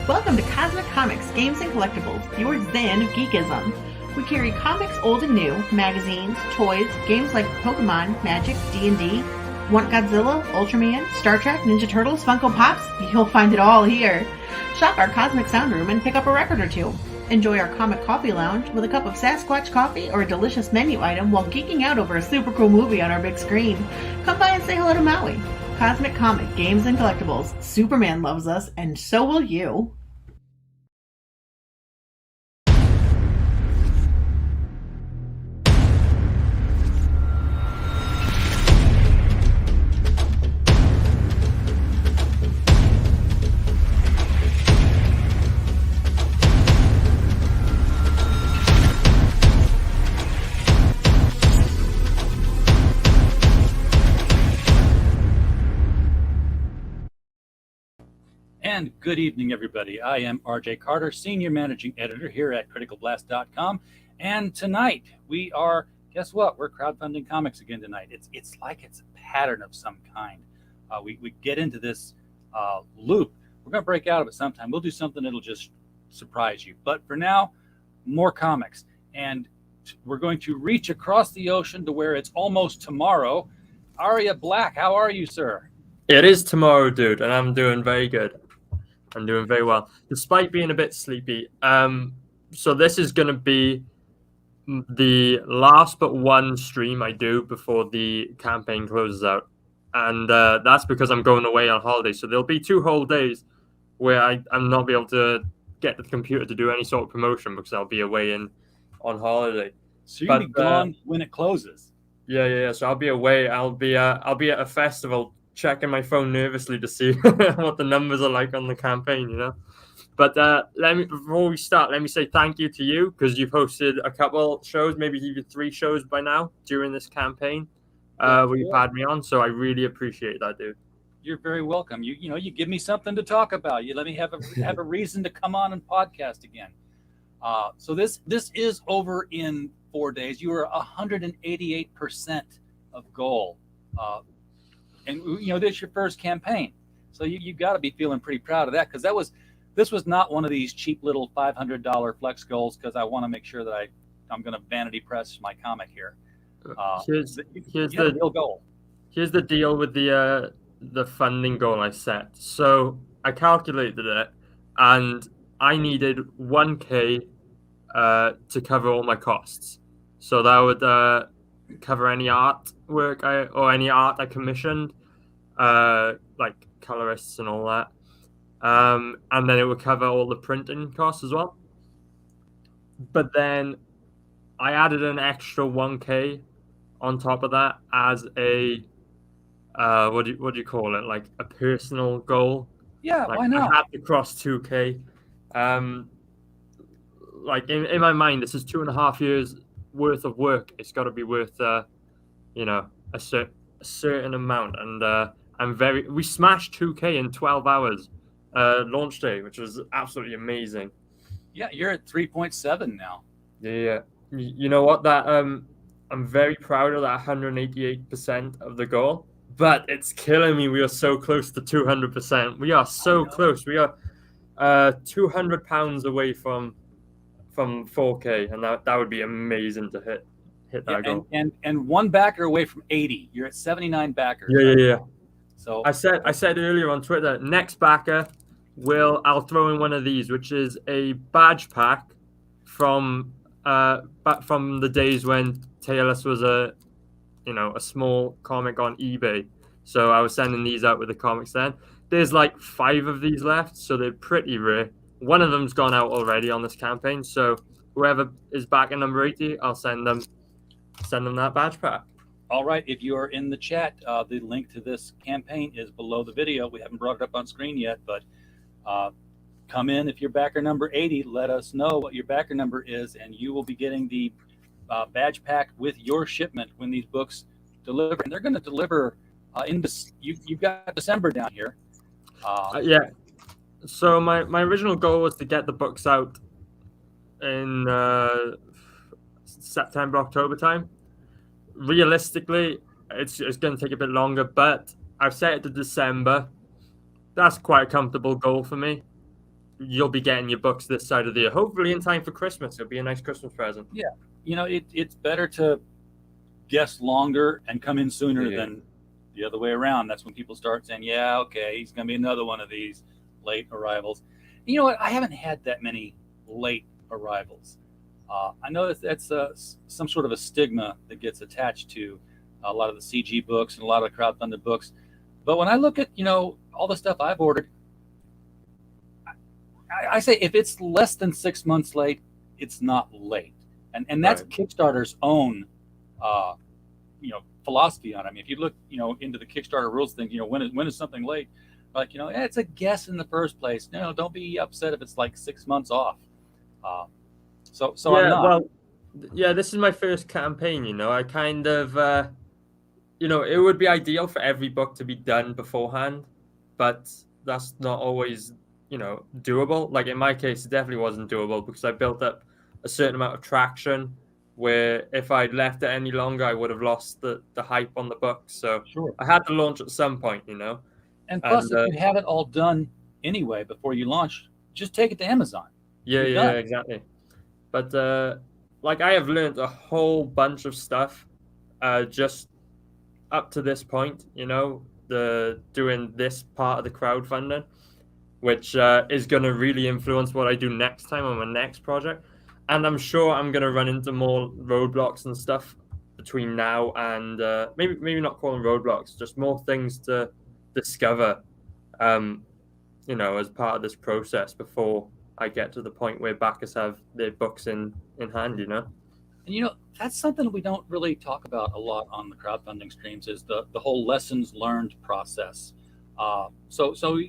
Welcome to Cosmic Comics, Games and Collectibles, your zen of geekism. We carry comics old and new, magazines, toys, games like Pokemon, Magic, D&D. Want Godzilla, Ultraman, Star Trek, Ninja Turtles, Funko Pops? You'll find it all here. Shop our Cosmic Sound Room and pick up a record or two. Enjoy our Comic Coffee Lounge with a cup of Sasquatch coffee or a delicious menu item while geeking out over a super cool movie on our big screen. Come by and say hello to Maui. Cosmic Comic, Games and Collectibles. Superman loves us, and so will you. And good evening, everybody. I am RJ Carter, Senior Managing Editor here at CriticalBlast.com. And tonight we are, guess what? We're crowdfunding comics again tonight. It's like it's a pattern of some kind. We get into this loop. We're going to break out of it sometime. We'll do something that'll just surprise you. But for now, more comics. And we're going to reach across the ocean to where it's almost tomorrow. Aria Black, how are you, sir? It is tomorrow, dude, and I'm doing very good. I'm doing very well, despite being a bit sleepy. So this is going to be the last but one stream I do before the campaign closes out. And that's because I'm going away on holiday. So there'll be 2 whole days where I'm not be able to get the computer to do any sort of promotion because I'll be away on holiday. So you'll be gone when it closes. Yeah. So I'll be away. I'll be at a festival, checking my phone nervously to see what the numbers are like on the campaign, you know. But before we start, let me say thank you to you because you've hosted a couple shows, maybe even 3 shows by now during this campaign where you've had me on. So I really appreciate that, dude. You're very welcome. You give me something to talk about. You let me have a reason to come on and podcast again. So this is over in 4 days. You are 188% of goal. And this is your first campaign, so you got to be feeling pretty proud of that, because this was not one of these cheap little $500 flex goals, because I want to make sure that I'm going to vanity press my comic here. Here's the real goal. Here's the deal with the funding goal I set. So I calculated it, and I needed 1K to cover all my costs. So that would cover any artwork or any art I commissioned, like colorists and all that. And then it would cover all the printing costs as well. But then I added an extra 1K on top of that as a what do you call it? Like a personal goal. Yeah, like why not? I had to cross 2K. Like in my mind, this is 2.5 years worth of work. It's got to be worth a certain amount, and we smashed 2K in 12 hours launch day, which was absolutely amazing. Yeah, you're at 3.7 now. Yeah. You know what, that I'm very proud of that 188% of the goal, but it's killing me. We are so close to 200%. We are so close. We are 200 pounds away from 4K, and that would be amazing to hit that goal. And one backer away from 80. You're at 79 backers. Yeah. So I said earlier on Twitter, next backer I'll throw in one of these, which is a badge pack from the days when Taylor's was a small comic on eBay. So I was sending these out with the comics then. There's like 5 of these left, so they're pretty rare. One of them's gone out already on this campaign, so whoever is back at number 80, I'll send them that badge pack. All right, if you are in the chat, the link to this campaign is below the video. We haven't brought it up on screen yet, but come in if you're backer number 80. Let us know what your backer number is, and you will be getting the badge pack with your shipment when these books deliver. And they're going to deliver you've got December down here. Yeah. So my original goal was to get the books out in September, October time. Realistically, it's going to take a bit longer, but I've set it to December. That's quite a comfortable goal for me. you'll be getting your books this side of the year, hopefully in time for Christmas. It'll be a nice Christmas present. Yeah, it's better to guess longer and come in sooner than the other way around. That's when people start saying, "Yeah, okay, he's going to be another one of these late arrivals." And you know what? I haven't had that many late arrivals. I know that's some sort of a stigma that gets attached to a lot of the CG books and a lot of the crowdfunded books. But when I look at all the stuff I've ordered, I say if it's less than 6 months late, it's not late, and that's Right. Kickstarter's own philosophy on it. I mean, if you look into the Kickstarter rules thing, when is something late? Like it's a guess in the first place. No, don't be upset if it's like 6 months off. So Yeah, I'm not. well, yeah, this is my first campaign. I kind of, it would be ideal for every book to be done beforehand, but that's not always, doable. Like in my case, it definitely wasn't doable because I built up a certain amount of traction where if I'd left it any longer, I would have lost the hype on the book. So Sure. I had to launch at some point, And plus, And if you have it all done anyway before you launch, just take it to Amazon. yeah, You're yeah, done. exactly. But like I have learned a whole bunch of stuff just up to this point, the doing this part of the crowdfunding, which is going to really influence what I do next time on my next project. And I'm sure I'm going to run into more roadblocks and stuff between now and maybe not call them roadblocks, just more things to discover, as part of this process before I get to the point where backers have their books in hand. And that's something we don't really talk about a lot on the crowdfunding streams is the whole lessons learned process. So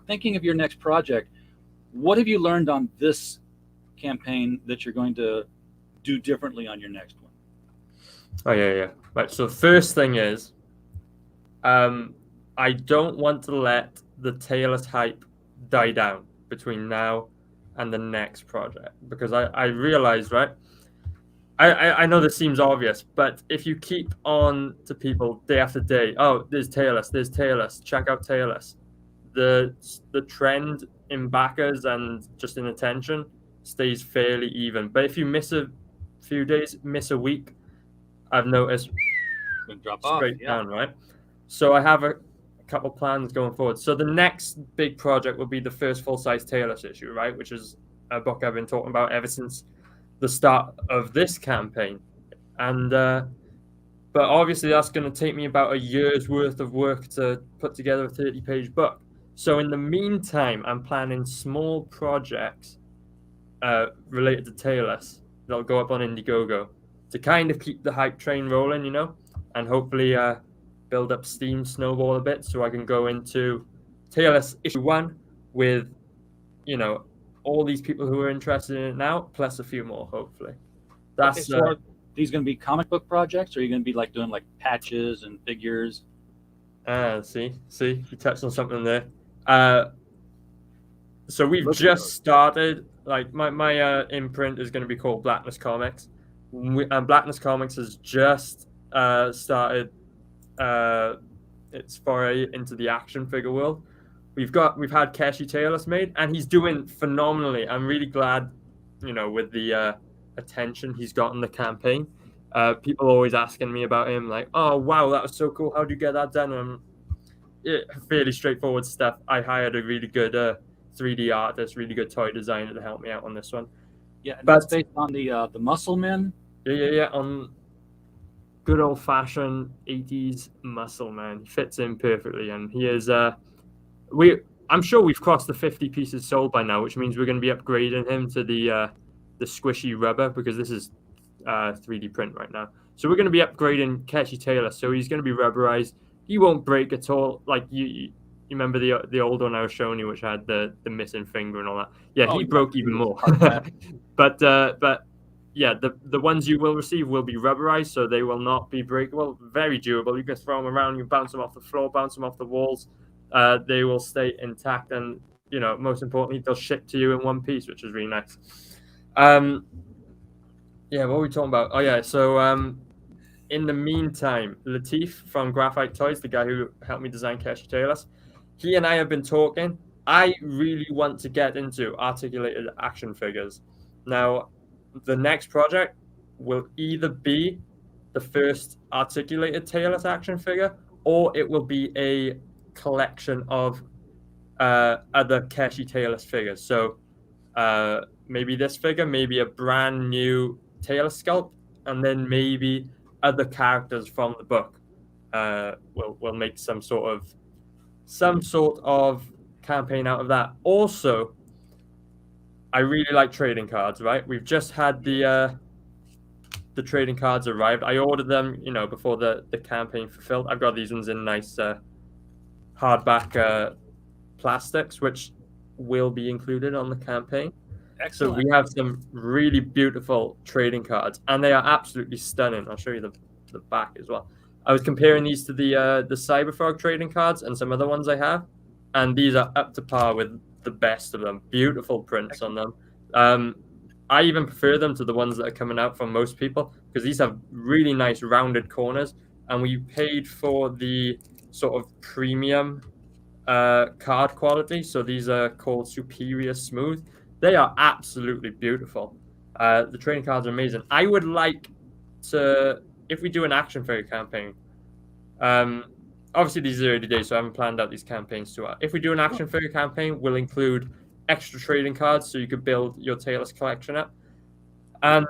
thinking of your next project, what have you learned on this campaign that you're going to do differently on your next one? Oh yeah. Right. So first thing is, I don't want to let the Taylor's hype die down between now and the next project because I realized, right? I know this seems obvious, but if you keep on to people day after day, oh, there's Taylor's, check out Taylor's, the trend in backers and just in attention stays fairly even. But if you miss a few days, miss a week, I've noticed Going to drop off. straight Yeah. down, right? So I have a couple plans going forward. So the next big project will be the first full-size Taylor's issue, right? Which is a book I've been talking about ever since the start of this campaign. And but obviously that's going to take me about a year's worth of work to put together a 30-page book. So in the meantime, I'm planning small projects related to Taylor's that'll go up on Indiegogo to kind of keep the hype train rolling, and hopefully build up steam, snowball a bit, so I can go into Taylor's issue 1 with, all these people who are interested in it now, plus a few more, hopefully. That's Okay, so are these going to be comic book projects, or are you going to be doing patches and figures? see, you touched on something there. So we've Look at just those. started. Like my imprint is going to be called Blackness Comics, and Blackness Comics has just started its foray into the action figure world. We've had Keshi Taylor's made, and he's doing phenomenally. I'm really glad, with the attention he's got in the campaign. People always asking me about him, like, "Oh wow, that was so cool. How do you get that done?" And fairly straightforward stuff. I hired a really good 3D artist, really good toy designer to help me out on this one. Yeah, and But- that's based on the Muscle Men. Yeah, on good old fashioned 80s muscle man. He fits in perfectly, and he is. I'm sure we've crossed the 50 pieces sold by now, which means we're going to be upgrading him to the squishy rubber because this is 3D print right now. So we're going to be upgrading Keshi Taylor, so he's going to be rubberized. He won't break at all. Like you remember the old one I was showing you, which had the missing finger and all that. Yeah, Oh, he yeah. broke even more. But yeah, the ones you will receive will be rubberized, so they will not be breakable. Very durable. You can throw them around, you bounce them off the floor, bounce them off the walls. They will stay intact, and most importantly, they'll ship to you in one piece, which is really nice. Yeah, what were we talking about? Oh yeah, so in the meantime, Latif from Graphite Toys, the guy who helped me design Keshi Taylor's, he and I have been talking, I really want to get into articulated action figures. Now, the next project will either be the first articulated tailless action figure, or it will be a collection of other Keshi tailless figures. So maybe this figure, maybe a brand new tailless sculpt, and then maybe other characters from the book will make some sort of campaign out of that. Also, I really like trading cards. Right, we've just had the trading cards arrived. I ordered them, before the campaign fulfilled. I've got these ones in nice hardback plastics, which will be included on the campaign. So Excellent. we have some really beautiful trading cards, and they are absolutely stunning. I'll show you the back as well. I was comparing these to the Cyberfrog trading cards and some other ones I have, and these are up to par with the best of them. Beautiful prints on them. I even prefer them to the ones that are coming out from most people because these have really nice rounded corners, and we paid for the sort of premium card quality. So these are called Superior Smooth. They are absolutely beautiful. The trading cards are amazing. I would like to, if we do an action figure campaign, obviously these are early days, so I haven't planned out these campaigns too well. If we do an action figure campaign, we'll include extra trading cards so you could build your tailless collection up. And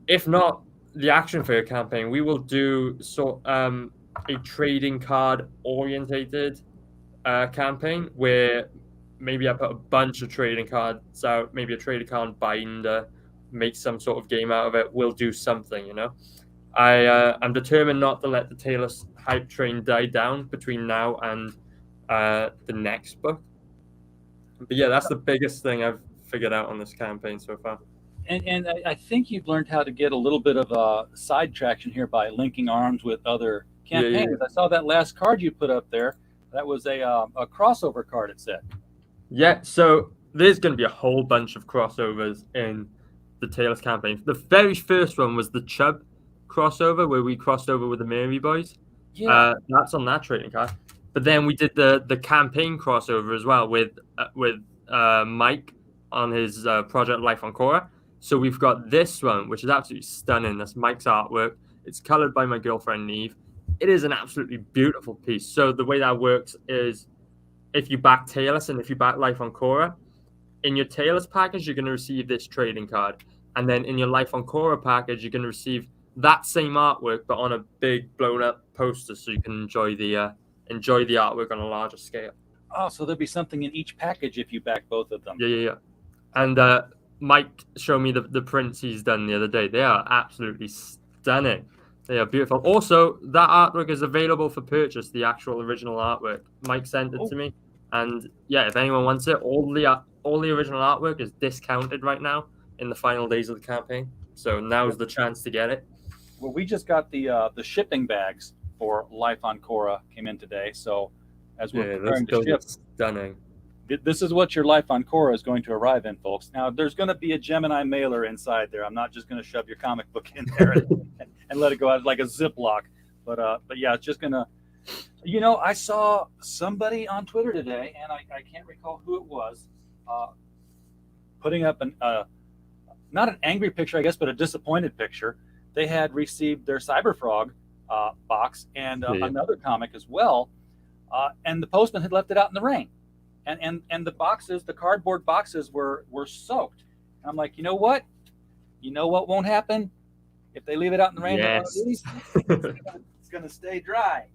if not the action figure campaign, we will do a trading card orientated campaign where maybe I put a bunch of trading cards out, maybe a trading card binder, make some sort of game out of it. We'll do something. I'm determined not to let the tailless hype train die down between now and the next book. But yeah, that's the biggest thing I've figured out on this campaign so far. And I think you've learned how to get a little bit of side traction here by linking arms with other campaigns. Yeah. I saw that last card you put up there. That was a crossover card, it said. Yeah, so there's going to be a whole bunch of crossovers in the tailless campaign. The very first one was the Chubb crossover where we crossed over with the Mary Boys. Yeah. That's on that trading card. But then we did the campaign crossover as well with Mike on his project Life on Korra. So we've got this one, which is absolutely stunning. That's Mike's artwork. It's colored by my girlfriend Neve. It is an absolutely beautiful piece. So the way that works is if you back tailless and if you back Life on Korra, in your tailless package, you're going to receive this trading card. And then in your Life on Korra package, you're going to receive that same artwork, but on a big blown up poster so you can enjoy the artwork on a larger scale. Oh, so there'll be something in each package if you back both of them. Yeah. And Mike showed me the prints he's done the other day. They are absolutely stunning. They are beautiful. Also, that artwork is available for purchase, the actual original artwork. Mike sent it to me. And yeah, if anyone wants it, all the original artwork is discounted right now in the final days of the campaign. So now's the chance to get it. Well, we just got the shipping bags for Life on Korra came in today. So as we're preparing to ship, stunning. This is what your Life on Korra is going to arrive in, folks. Now, there's going to be a Gemini mailer inside there. I'm not just going to shove your comic book in there and let it go out like a Ziploc. But yeah, it's just going to, I saw somebody on Twitter today, and I can't recall who it was, putting up not an angry picture, I guess, but a disappointed picture. They had received their Cyberfrog box and another comic as well, and the postman had left it out in the rain. And the boxes, the cardboard boxes were soaked. And I'm like, you know what? You know what won't happen? If they leave it out in the rain, yes. It's going to stay dry.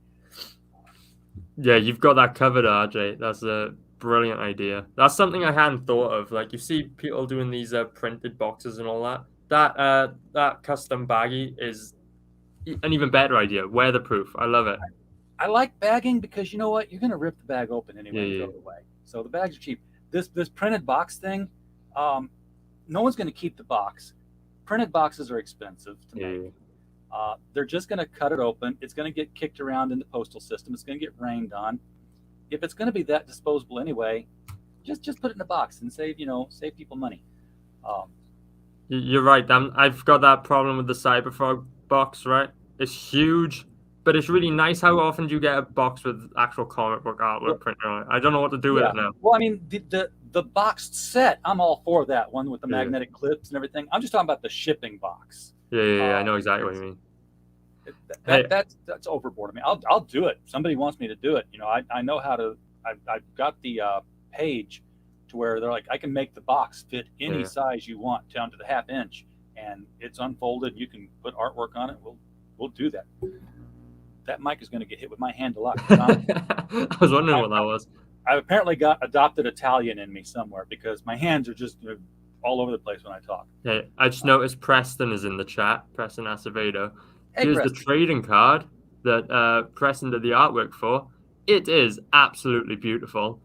Yeah, you've got that covered, RJ. That's a brilliant idea. That's something I hadn't thought of. Like, you see people doing these printed boxes and all that. That custom baggie is an even better idea. Weatherproof. I love it. I like bagging because you know what? You're going to rip the bag open anyway and throw it away. So the bags are cheap. This printed box thing, no one's going to keep the box. Printed boxes are expensive to make. They're just going to cut it open. It's going to get kicked around in the postal system. It's going to get rained on. If it's going to be that disposable anyway, just put it in a box and save people money. You're right. I've got that problem with the Cyberfrog box, right? It's huge. but it's really nice. How often do you get a box with actual comic book artwork printed on it? I don't know what to do with it now. Well, I mean, the boxed set, I'm all for that one with the magnetic clips and everything. I'm just talking about the shipping box. Yeah, I know exactly what you mean. That's overboard. I mean, I'll do it. Somebody wants me to do it. You know, I know how to. I've got the page to where they're like, I can make the box fit any size you want down to the 1/2 inch, and it's unfolded. You can put artwork on it. We'll do that. That mic is going to get hit with my hand a lot. I was wondering what that was. I've apparently got adopted Italian in me somewhere because my hands are just all over the place when I talk. Hey, I just noticed Preston is in the chat. Preston Acevedo. Hey, Here's Preston. the trading card that Preston did the artwork for. It is absolutely beautiful.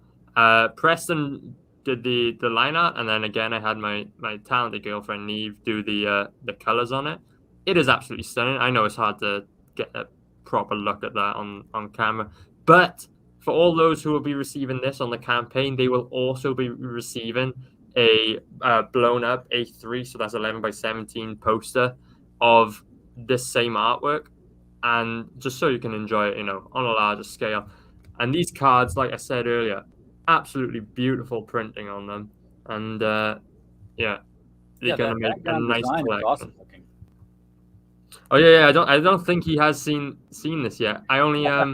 Preston did the line art, and then again I had my talented girlfriend Neve do the colors on it. It is absolutely stunning. I know it's hard to get a proper look at that on camera, but for all those who will be receiving this on the campaign, they will also be receiving a blown up A3, so that's 11 by 17 poster of this same artwork, and just so you can enjoy it, on a larger scale. And these cards, like I said earlier, absolutely beautiful printing on them, and they're gonna make a nice collection. Awesome looking. Oh yeah, I don't think he has seen this yet. I only I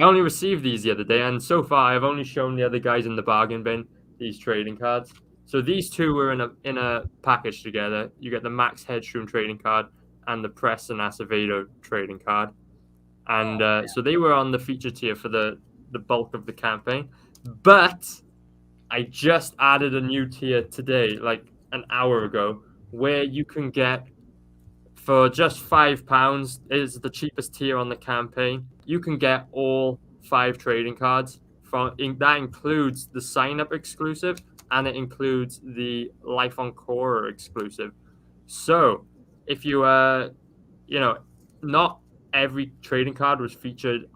only received these the other day, and so far I've only shown the other guys in the bargain bin these trading cards. So these two were in a package together. You get the Max Headstrom trading card and the Preston Acevedo trading card, and so they were on the feature tier for the bulk of the campaign. But I just added a new tier today, like an hour ago, where you can get, for just £5, is the cheapest tier on the campaign. You can get all 5 trading cards. That includes the sign-up exclusive, and it includes the Life on Korra exclusive. So if you not every trading card was featured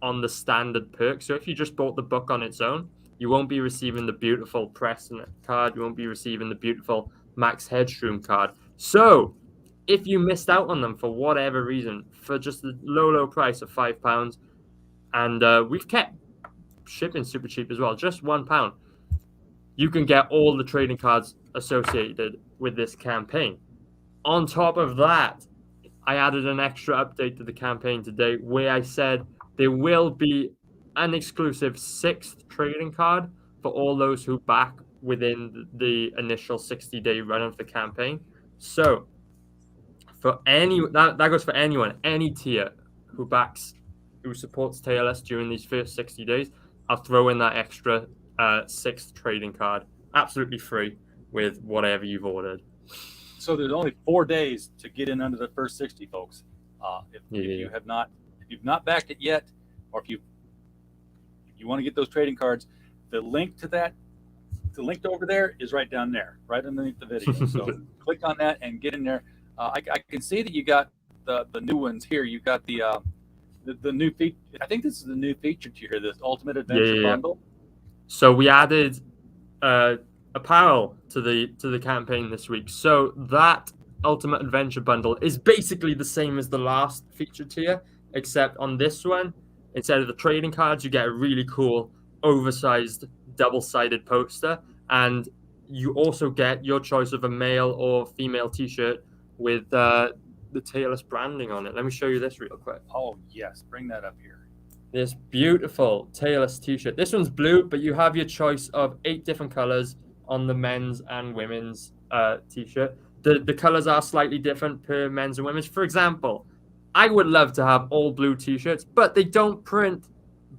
on the standard perk. So if you just bought the book on its own, you won't be receiving the beautiful Preston card. You won't be receiving the beautiful Max Headstrom card. So if you missed out on them for whatever reason, for just the low price of £5, and we've kept shipping super cheap as well, just £1, you can get all the trading cards associated with this campaign. On top of that, I added an extra update to the campaign today where I said there will be an exclusive 6th trading card for all those who back within the initial 60-day run of the campaign. So for that goes for anyone, any tier who supports TLS during these first 60 days, I'll throw in that extra 6th trading card, absolutely free with whatever you've ordered. So there's only 4 days to get in under the first 60, folks. If you've not backed it yet, or if you want to get those trading cards, the link over there is right down there, right underneath the video. So click on that and get in there. I can see that you got the new ones here. You got the new feature. I think this is the new feature tier, this Ultimate Adventure bundle. So we added apparel to the campaign this week. So that Ultimate Adventure bundle is basically the same as the last feature tier, except on this one, instead of the trading cards, you get a really cool oversized double-sided poster, and you also get your choice of a male or female t-shirt with the TLS branding on it. Let me show you this real quick. Oh yes, bring that up here. This beautiful TLS t-shirt. This one's blue, but you have your choice of 8 different colors on the men's and women's t-shirt. The colors are slightly different per men's and women's. For example, I would love to have all blue t-shirts, but they don't print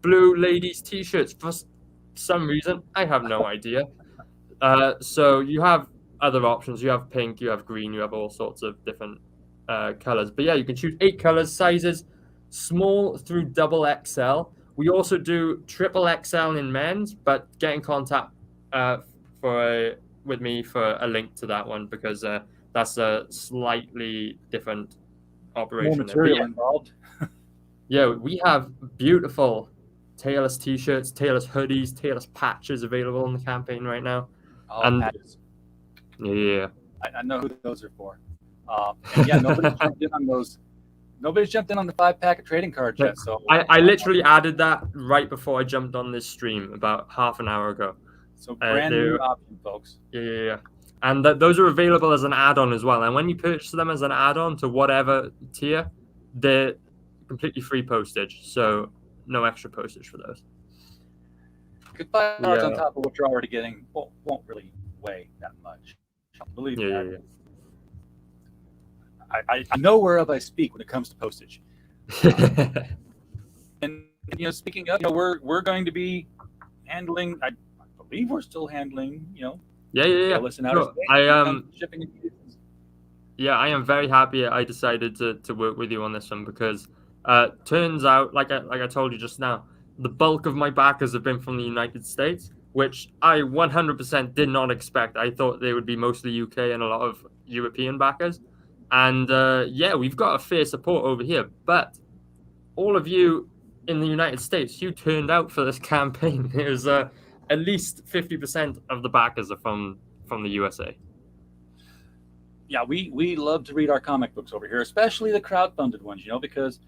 blue ladies t-shirts for some reason. I have no idea. So you have other options. You have pink, you have green, you have all sorts of different colors. But yeah, you can choose 8 colors, sizes, small through double XL. We also do triple XL in men's, but get in contact with me for a link to that one, because that's a slightly different operation. More material involved. Yeah, we have beautiful TLS t-shirts, TLS hoodies, TLS patches available in the campaign right now. Oh, and patches. Yeah, I know who those are for. And yeah, nobody's jumped in on nobody's jumped in on the 5-pack of trading cards yet. So I literally added that right before I jumped on this stream about half an hour ago. So brand new option, folks. Yeah. And those are available as an add-on as well. And when you purchase them as an add-on to whatever tier, they're completely free postage. So no extra postage for those. Good $5 on top of what you're already getting won't really weigh that much. Believe me. Yeah. I know whereof I speak when it comes to postage. And speaking of, we're going to be handling. I believe we're still handling. Yeah. Listen out. Shipping. Yeah, I am very happy I decided to work with you on this one because turns out, like I told you just now, the bulk of my backers have been from the United States, which I 100% did not expect. I thought they would be mostly UK and a lot of European backers. And we've got a fair support over here. But all of you in the United States, you turned out for this campaign. It was at least 50% of the backers are from the USA. Yeah, we love to read our comic books over here, especially the crowdfunded ones, because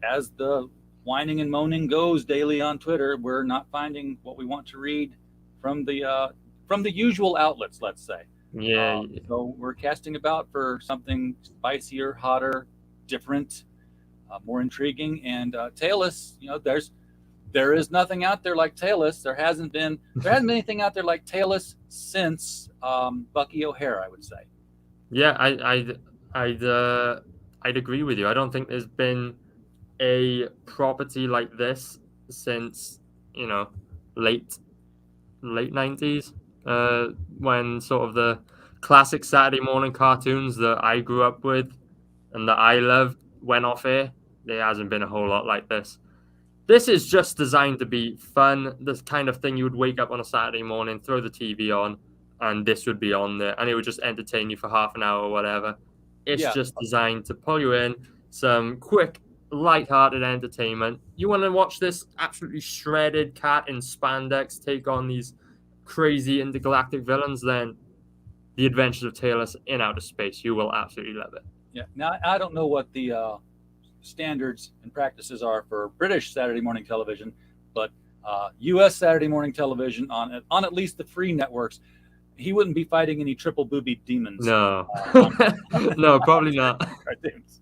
as the whining and moaning goes daily on Twitter, we're not finding what we want to read from the usual outlets, let's say. So we're casting about for something spicier, hotter, different, more intriguing, and Tailless. There is nothing out there like Tailless. There hasn't been anything out there like Tailless since Bucky O'Hare, I would say. Yeah, I'd agree with you. I don't think there's been a property like this since late 90s, when sort of the classic Saturday morning cartoons that I grew up with and that I loved went off air. There hasn't been a whole lot like this. This is just designed to be fun. This kind of thing you would wake up on a Saturday morning, throw the TV on, and this would be on there, and it would just entertain you for half an hour or whatever. It's just designed to pull you in, some quick, light-hearted entertainment. You want to watch this absolutely shredded cat in spandex take on these crazy intergalactic villains, then The Adventures of Tailless in Outer Space. You will absolutely love it. Yeah. Now, I don't know what the standards and practices are for British Saturday morning television, but U.S. Saturday morning television on at least the free networks, he wouldn't be fighting any triple boobied demons. No, no, probably not. Cartoons.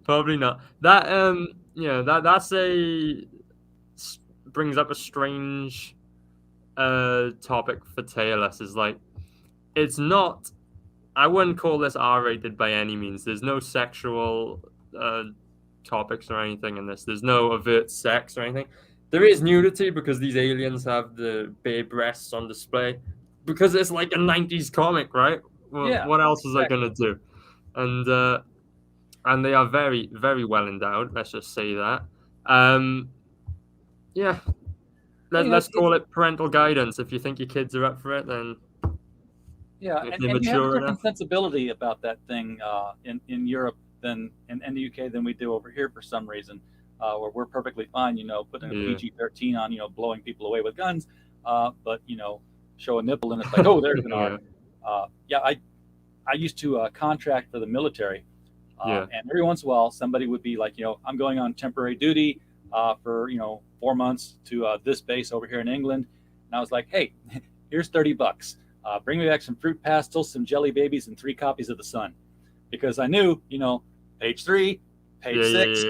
Probably not. That that's brings up a strange topic for Tailless. Is like, it's not. I wouldn't call this R-rated by any means. There's no sexual topics or anything in this. There's no overt sex or anything. There is nudity because these aliens have the bare breasts on display. Because it's like a 90s comic, right? What else is I gonna do? And they are very, very well endowed. Let's just say that. Let's call it parental guidance. If you think your kids are up for it, then and you have a different sensibility about that thing in Europe than in the UK than we do over here for some reason, where we're perfectly fine, putting a PG-13 on, blowing people away with guns, but show a nipple and it's like, oh, there's an R. I used to contract for the military, and every once in a while somebody would be like, I'm going on temporary duty for 4 months to this base over here in England, and I was like, hey, here's $30. Bring me back some fruit pastels, some jelly babies, and 3 copies of The Sun, because I knew, page 3, page 6,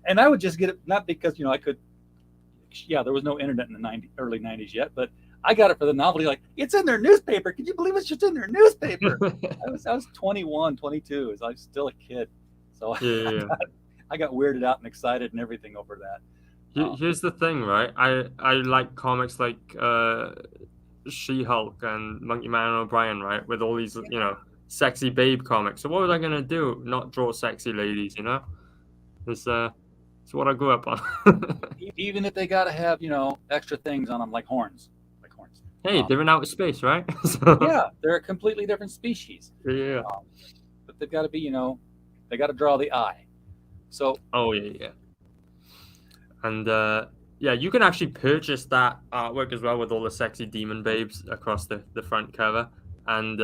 and I would just get it, not because I could. There was no internet in the early 90s yet, but I got it for the novelty. Like, it's in their newspaper. Can you believe it's just in their newspaper? I was 21, 22. I was still a kid. So I got weirded out and excited and everything over that. Here's the thing, right? I like comics like She-Hulk and Monkey Man and O'Brien, right? With all these, sexy babe comics. So what was I going to do? Not draw sexy ladies, It's what I grew up on. Even if they got to have, extra things on them like horns. Hey, they're in outer space, right? Yeah, they're a completely different species. Yeah. But they've got to be, they got to draw the eye. So. Oh, yeah. And, you can actually purchase that artwork as well with all the sexy demon babes across the front cover. And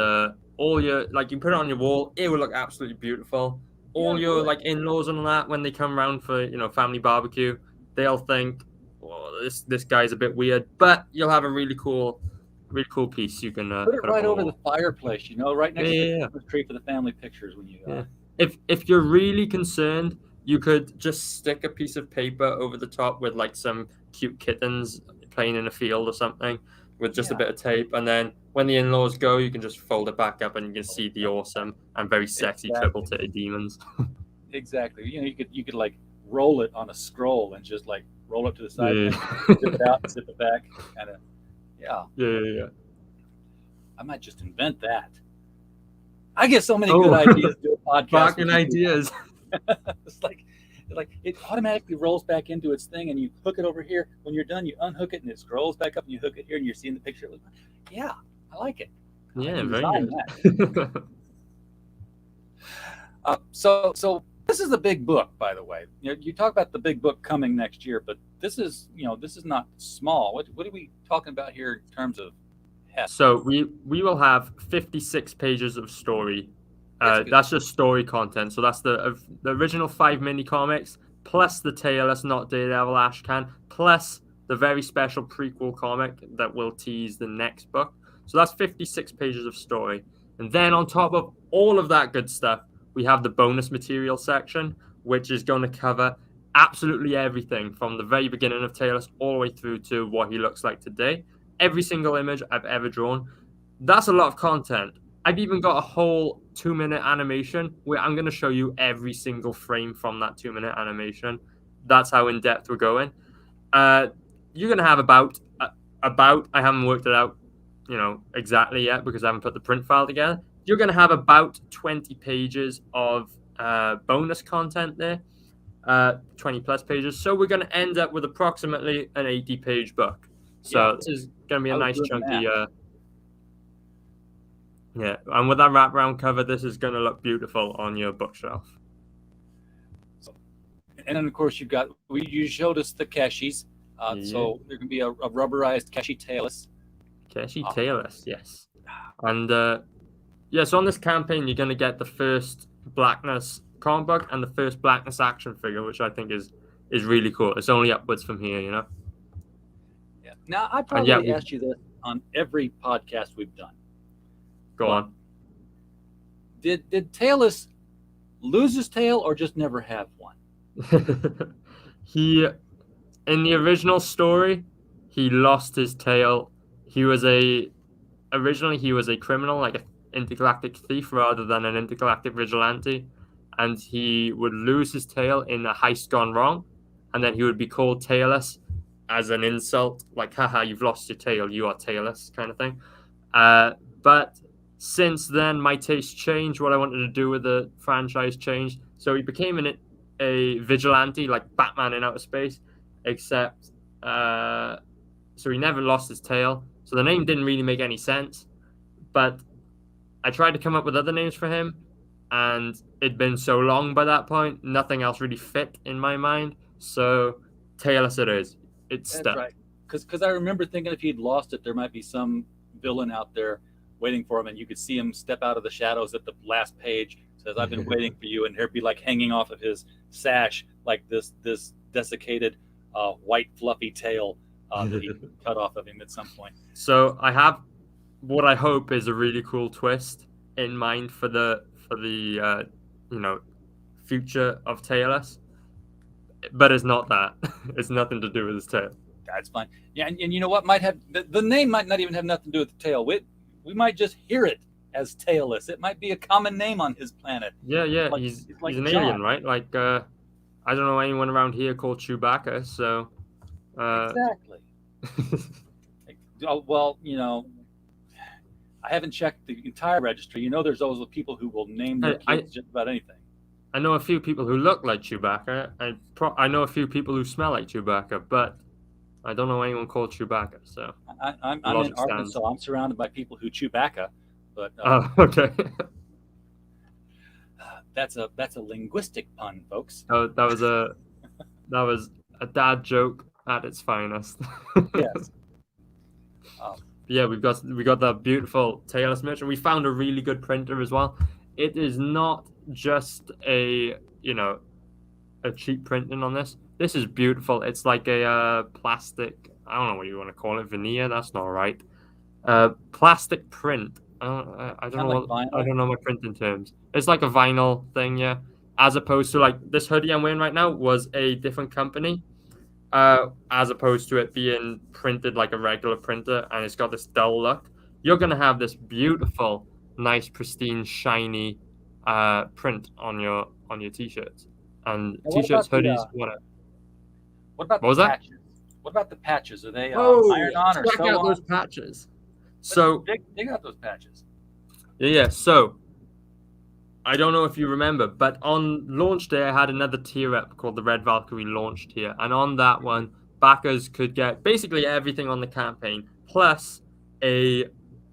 all your you put it on your wall, it will look absolutely beautiful. All Yeah, your really. in-laws and all that, when they come around for family barbecue, they'll think, well, this guy's a bit weird, but you'll have a really cool piece you can Put it put up right on the over the wall. fireplace, right Yeah, next to the yeah, yeah. Christmas tree for the family pictures when you. Yeah. If you're really concerned, you could just stick a piece of paper over the top with some cute kittens playing in a field or something with just a Yeah, bit of tape, and then when the in-laws go, you can just fold it back up and you can see the awesome and very sexy exactly, triple-titted demons. exactly. You could like roll it on a scroll and just like roll it to the side, and Yeah. then zip it out, zip it back, kind of. Yeah, Yeah, yeah, yeah. I might just invent that. I get so many good Oh, ideas to do a podcast barking with you people. ideas. It's like it automatically rolls back into its thing, and you hook it over here. When you're done, you unhook it, and it scrolls back up, and you hook it here, and you're seeing the picture. Yeah, I like it. I Yeah, can very design that. good. So this is a big book, by the way. You talk about the big book coming next year, but this is not small. What are we talking about here in terms of heft? So we will have 56 pages of story. That's good. That's just story content. So that's the original 5 mini comics plus the Tailless Not Daredevil Ashcan plus the very special prequel comic that will tease the next book. So that's 56 pages of story. And then on top of all of that good stuff, we have the bonus material section, which is going to cover absolutely everything from the very beginning of Tailless all the way through to what he looks like today. Every single image I've ever drawn. That's a lot of content. I've even got a whole 2 minute animation where I'm going to show you every single frame from that 2 minute animation. That's how in depth we're going. You're going to have I haven't worked it out, exactly yet because I haven't put the print file together. You're going to have about 20 pages of bonus content there, 20 plus pages. So we're going to end up with approximately an 80-page book. So Yeah, this is going to be a I was nice doing the chunky. math. Yeah, and with that wraparound cover, this is going to look beautiful on your bookshelf. And then of course you showed us the Keshis. Yeah. So there can be a rubberized Keshi Tailless. Keshi Tailless, yes. And so on this campaign, you're going to get the first Blackness comic book and the first Blackness action figure, which I think is really cool. It's only upwards from here, Yeah. Now I probably yeah, asked you this on every podcast we've done. Go on. Did Tailless lose his tail or just never have one? He, in the original story, he lost his tail. Originally he was a criminal, like an intergalactic thief rather than an intergalactic vigilante, and he would lose his tail in a heist gone wrong, and then he would be called Tailless as an insult, like, haha, you've lost your tail, you are tailless, kind of thing. But since then, my taste changed. What I wanted to do with the franchise changed. So he became a vigilante, like Batman in outer space, except so he never lost his tail. So the name didn't really make any sense. But I tried to come up with other names for him, and it'd been so long by that point, nothing else really fit in my mind. So Tailless it is. It's That's stuck. right. Because I remember thinking if he'd lost it, there might be some villain out there waiting for him, and you could see him step out of the shadows at the last page. Says, "I've been waiting for you," and he'd be like hanging off of his sash, like this desiccated white fluffy tail that he cut off of him at some point. So I have what I hope is a really cool twist in mind for the future of Tailless, but it's not that. It's nothing to do with his tail. That's fine. Yeah, and you know what? Might have the name might not even have nothing to do with the tail. We might just hear it as Tailless. It might be a common name on his planet. Yeah, Like- he's like an John. alien, right? Like I don't know anyone around here called Chewbacca, so Exactly. Oh, well, I haven't checked the entire registry. There's always people who will name their kids just about anything. I know a few people who look like Chewbacca. I know a few people who smell like Chewbacca, but I don't know anyone called Chewbacca. So I'm in logic Arkansas. stands. I'm surrounded by people who chew bacca, but Oh, okay. that's a linguistic pun, folks. Oh, that was a dad joke at its finest. Yes. yeah, we got that beautiful tailless merch, and we found a really good printer as well. It is not just a cheap printing on this. This is beautiful. It's like a plastic. I don't know what you want to call it. Veneer. That's not right. Plastic print. I don't Kind know of like I vinyl. don't know my printing terms. It's like a vinyl thing, yeah. As opposed to like this hoodie I'm wearing right now was a different company. As opposed to it being printed like a regular printer, and it's got this dull look. You're gonna have this beautiful, nice, pristine, shiny print on your t-shirts and Now, t-shirts, hoodies, whatever. what about What the was that? patches? What about the patches? Are they Oh, iron on or check sew out those on? patches. Let's So dig out those patches. yeah. So I don't know if you remember, but on launch day, I had another tier up called the Red Valkyrie launch tier. And on that one, backers could get basically everything on the campaign, plus a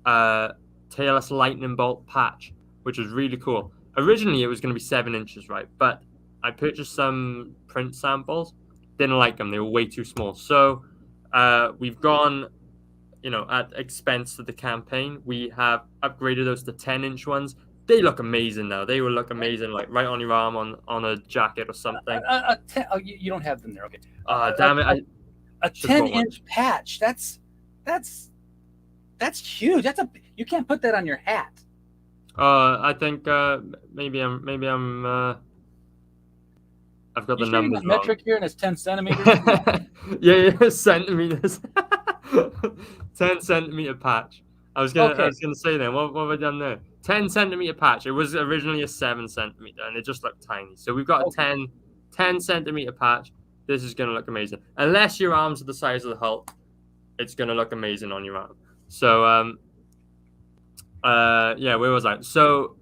tailless lightning bolt patch, which was really cool. Originally, it was going to be 7 inches, right? But I purchased some print samples, didn't like them. They were way too small. So we've gone at expense to the campaign. We have upgraded those to 10-inch ones. They look amazing now. They will look amazing, like right on your arm on a jacket or something. You don't have them there. Okay. Damn it! A Should have bought 10-inch patch. That's huge. You can't put that on your hat. I think maybe I've got You the sure you're numbers not wrong. metric here and it's 10 centimeters? Yeah, centimeters. 10 centimeter patch. I was Okay. gonna say then, what have I done there? 10 centimeter patch. It was originally a 7 centimeter, and it just looked tiny. So we've got a Okay. 10 centimeter patch. This is gonna look amazing. Unless your arms are the size of the Hulk, it's gonna look amazing on your arm. So yeah, where was I? So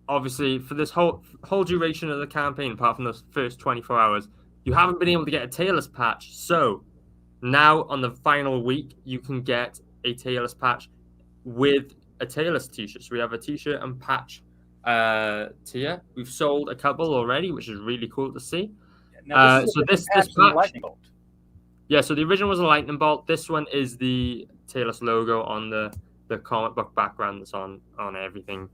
obviously for this whole duration of the campaign, apart from those first 24 hours, you haven't been able to get a tailless patch. So now on the final week, you can get a tailless patch with a tailless t-shirt. So we have a t-shirt and patch tier. We've sold a couple already, which is really cool to see. Now this is So a different this patch than the patch, lightning bolt. yeah. So the original was a lightning bolt. This one is the tailless logo on the comic book background that's on everything,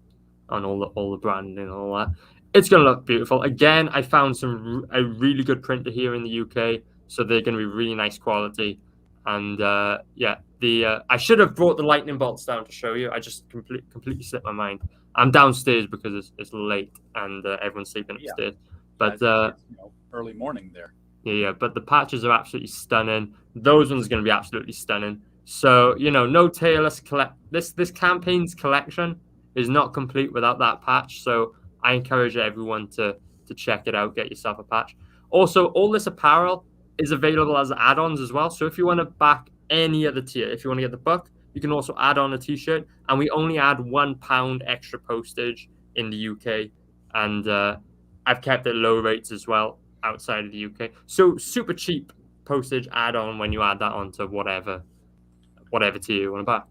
on all the branding and all that. It's gonna look beautiful. Again, I found a really good printer here in the UK, so they're gonna be really nice quality. And yeah, I should have brought the lightning bolts down to show you. I just completely slipped my mind. I'm downstairs because it's late and everyone's sleeping upstairs. But It's, early morning there. yeah, but the patches are absolutely stunning. Those ones are going to be absolutely stunning. So no tailless this campaign's collection is not complete without that patch. So I encourage everyone to check it out, get yourself a patch. Also, all this apparel is available as add-ons as well. So if you want to back any other tier, if you want to get the book, you can also add on a t-shirt, and we only add £1 extra postage in the UK, and I've kept it low rates as well outside of the UK. So super cheap postage add-on when you add that onto whatever tier you want to buy.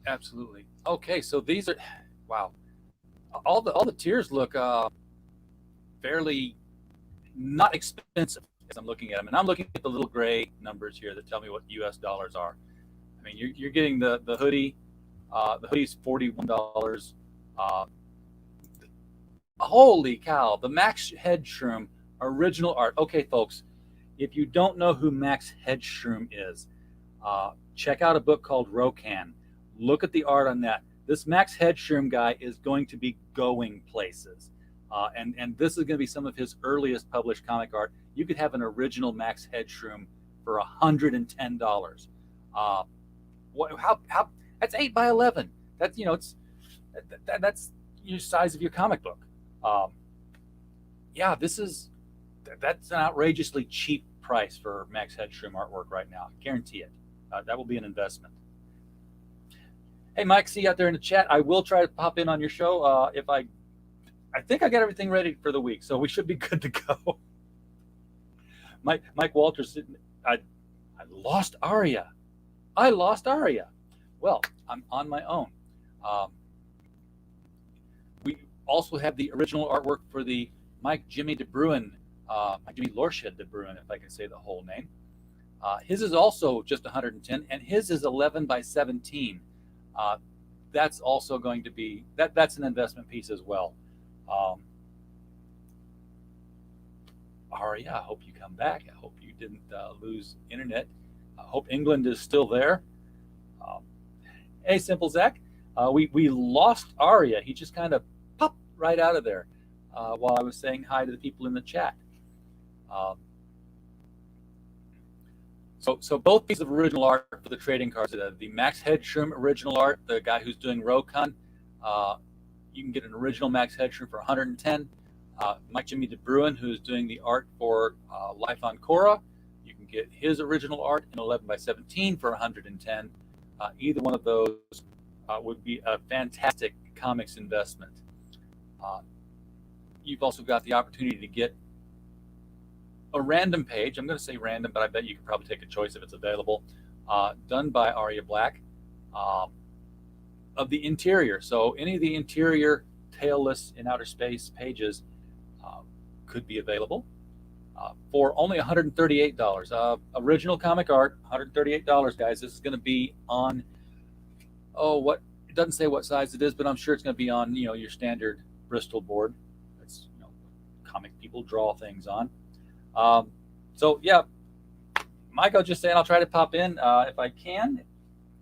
Absolutely. Okay, so these are wow. All the tiers look fairly not expensive as I'm looking at them, and I'm looking at the little gray numbers here that tell me what US dollars are. I mean, you're getting the hoodie. The hoodie's $41. Holy cow! The Max Headshroom original art. Okay, folks, if you don't know who Max Headshroom is, check out a book called Rokan. Look at the art on that. This Max Headshroom guy is going to be going places. And this is going to be some of his earliest published comic art. You could have an original Max Headshroom for $110. How that's 8 by 11. That's that's your size of your comic book. Yeah, that's an outrageously cheap price for Max Headshroom artwork right now. Guarantee it. That will be an investment. Hey, Mike, see you out there in the chat. I will try to pop in on your show if I think I got everything ready for the week, so we should be good to go. Mike Walters, I lost Aria. I lost Aria. Well, I'm on my own. We also have the original artwork for the Mike Jimmy De Bruin, Jimmy Lorshed De Bruin, if I can say the whole name. His is also just 110, and his is 11 by 17. That's also going to be that's an investment piece as well. Aria, I hope you come back. I hope you didn't lose internet. I hope England is still there. Um, hey, Simple Zach, we lost Aria. He just kind of popped right out of there while I was saying hi to the people in the chat. Um, So both pieces of original art for the trading cards, the Max Headstrom original art, the guy who's doing Rokun, you can get an original Max Headstrom for 110. Mike Jimmy DeBruin, who's doing the art for Life on Korra, you can get his original art in 11 by 17 for 110. Either one of those would be a fantastic comics investment. You've also got the opportunity to get a random page. I'm going to say random, but I bet you could probably take a choice if it's available. Done by Aria Black of the interior. So any of the interior tailless in outer space pages could be available for only $138. Original comic art, $138, guys. This is going to be on, what it doesn't say what size it is, but I'm sure it's going to be on your standard Bristol board. That's comic people draw things on. So yeah, Mike, I was just saying I'll try to pop in if I can.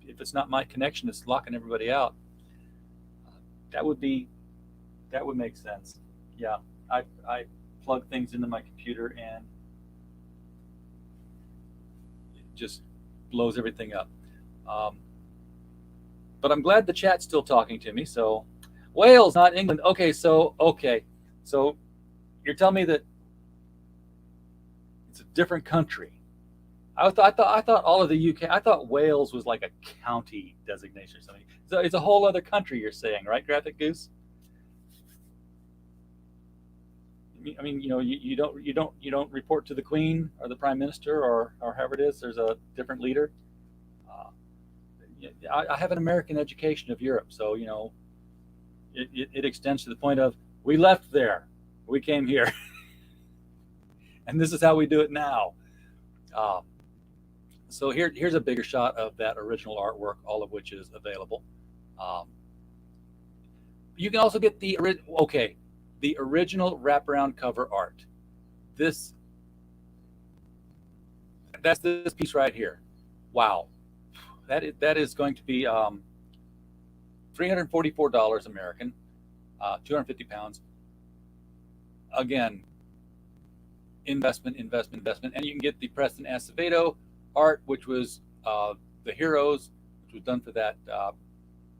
If it's not my connection that's locking everybody out, that would make sense. Yeah, I plug things into my computer and it just blows everything up. But I'm glad the chat's still talking to me. So Wales, not England. Okay, so you're telling me that it's a different country. I thought all of the UK. I thought Wales was like a county designation or something. So it's a whole other country. You're saying, right, Graphic Goose? I mean, you don't report to the Queen or the Prime Minister or however it is. There's a different leader. I have an American education of Europe, so it extends to the point of we left there, we came here. And this is how we do it now. So here's a bigger shot of that original artwork, all of which is available. You can also get the original wraparound cover art. That's this piece right here. Wow, that is going to be $344 American, 250 pounds. Again, investment, and you can get the Preston Acevedo art, which was the Heroes, which was done for that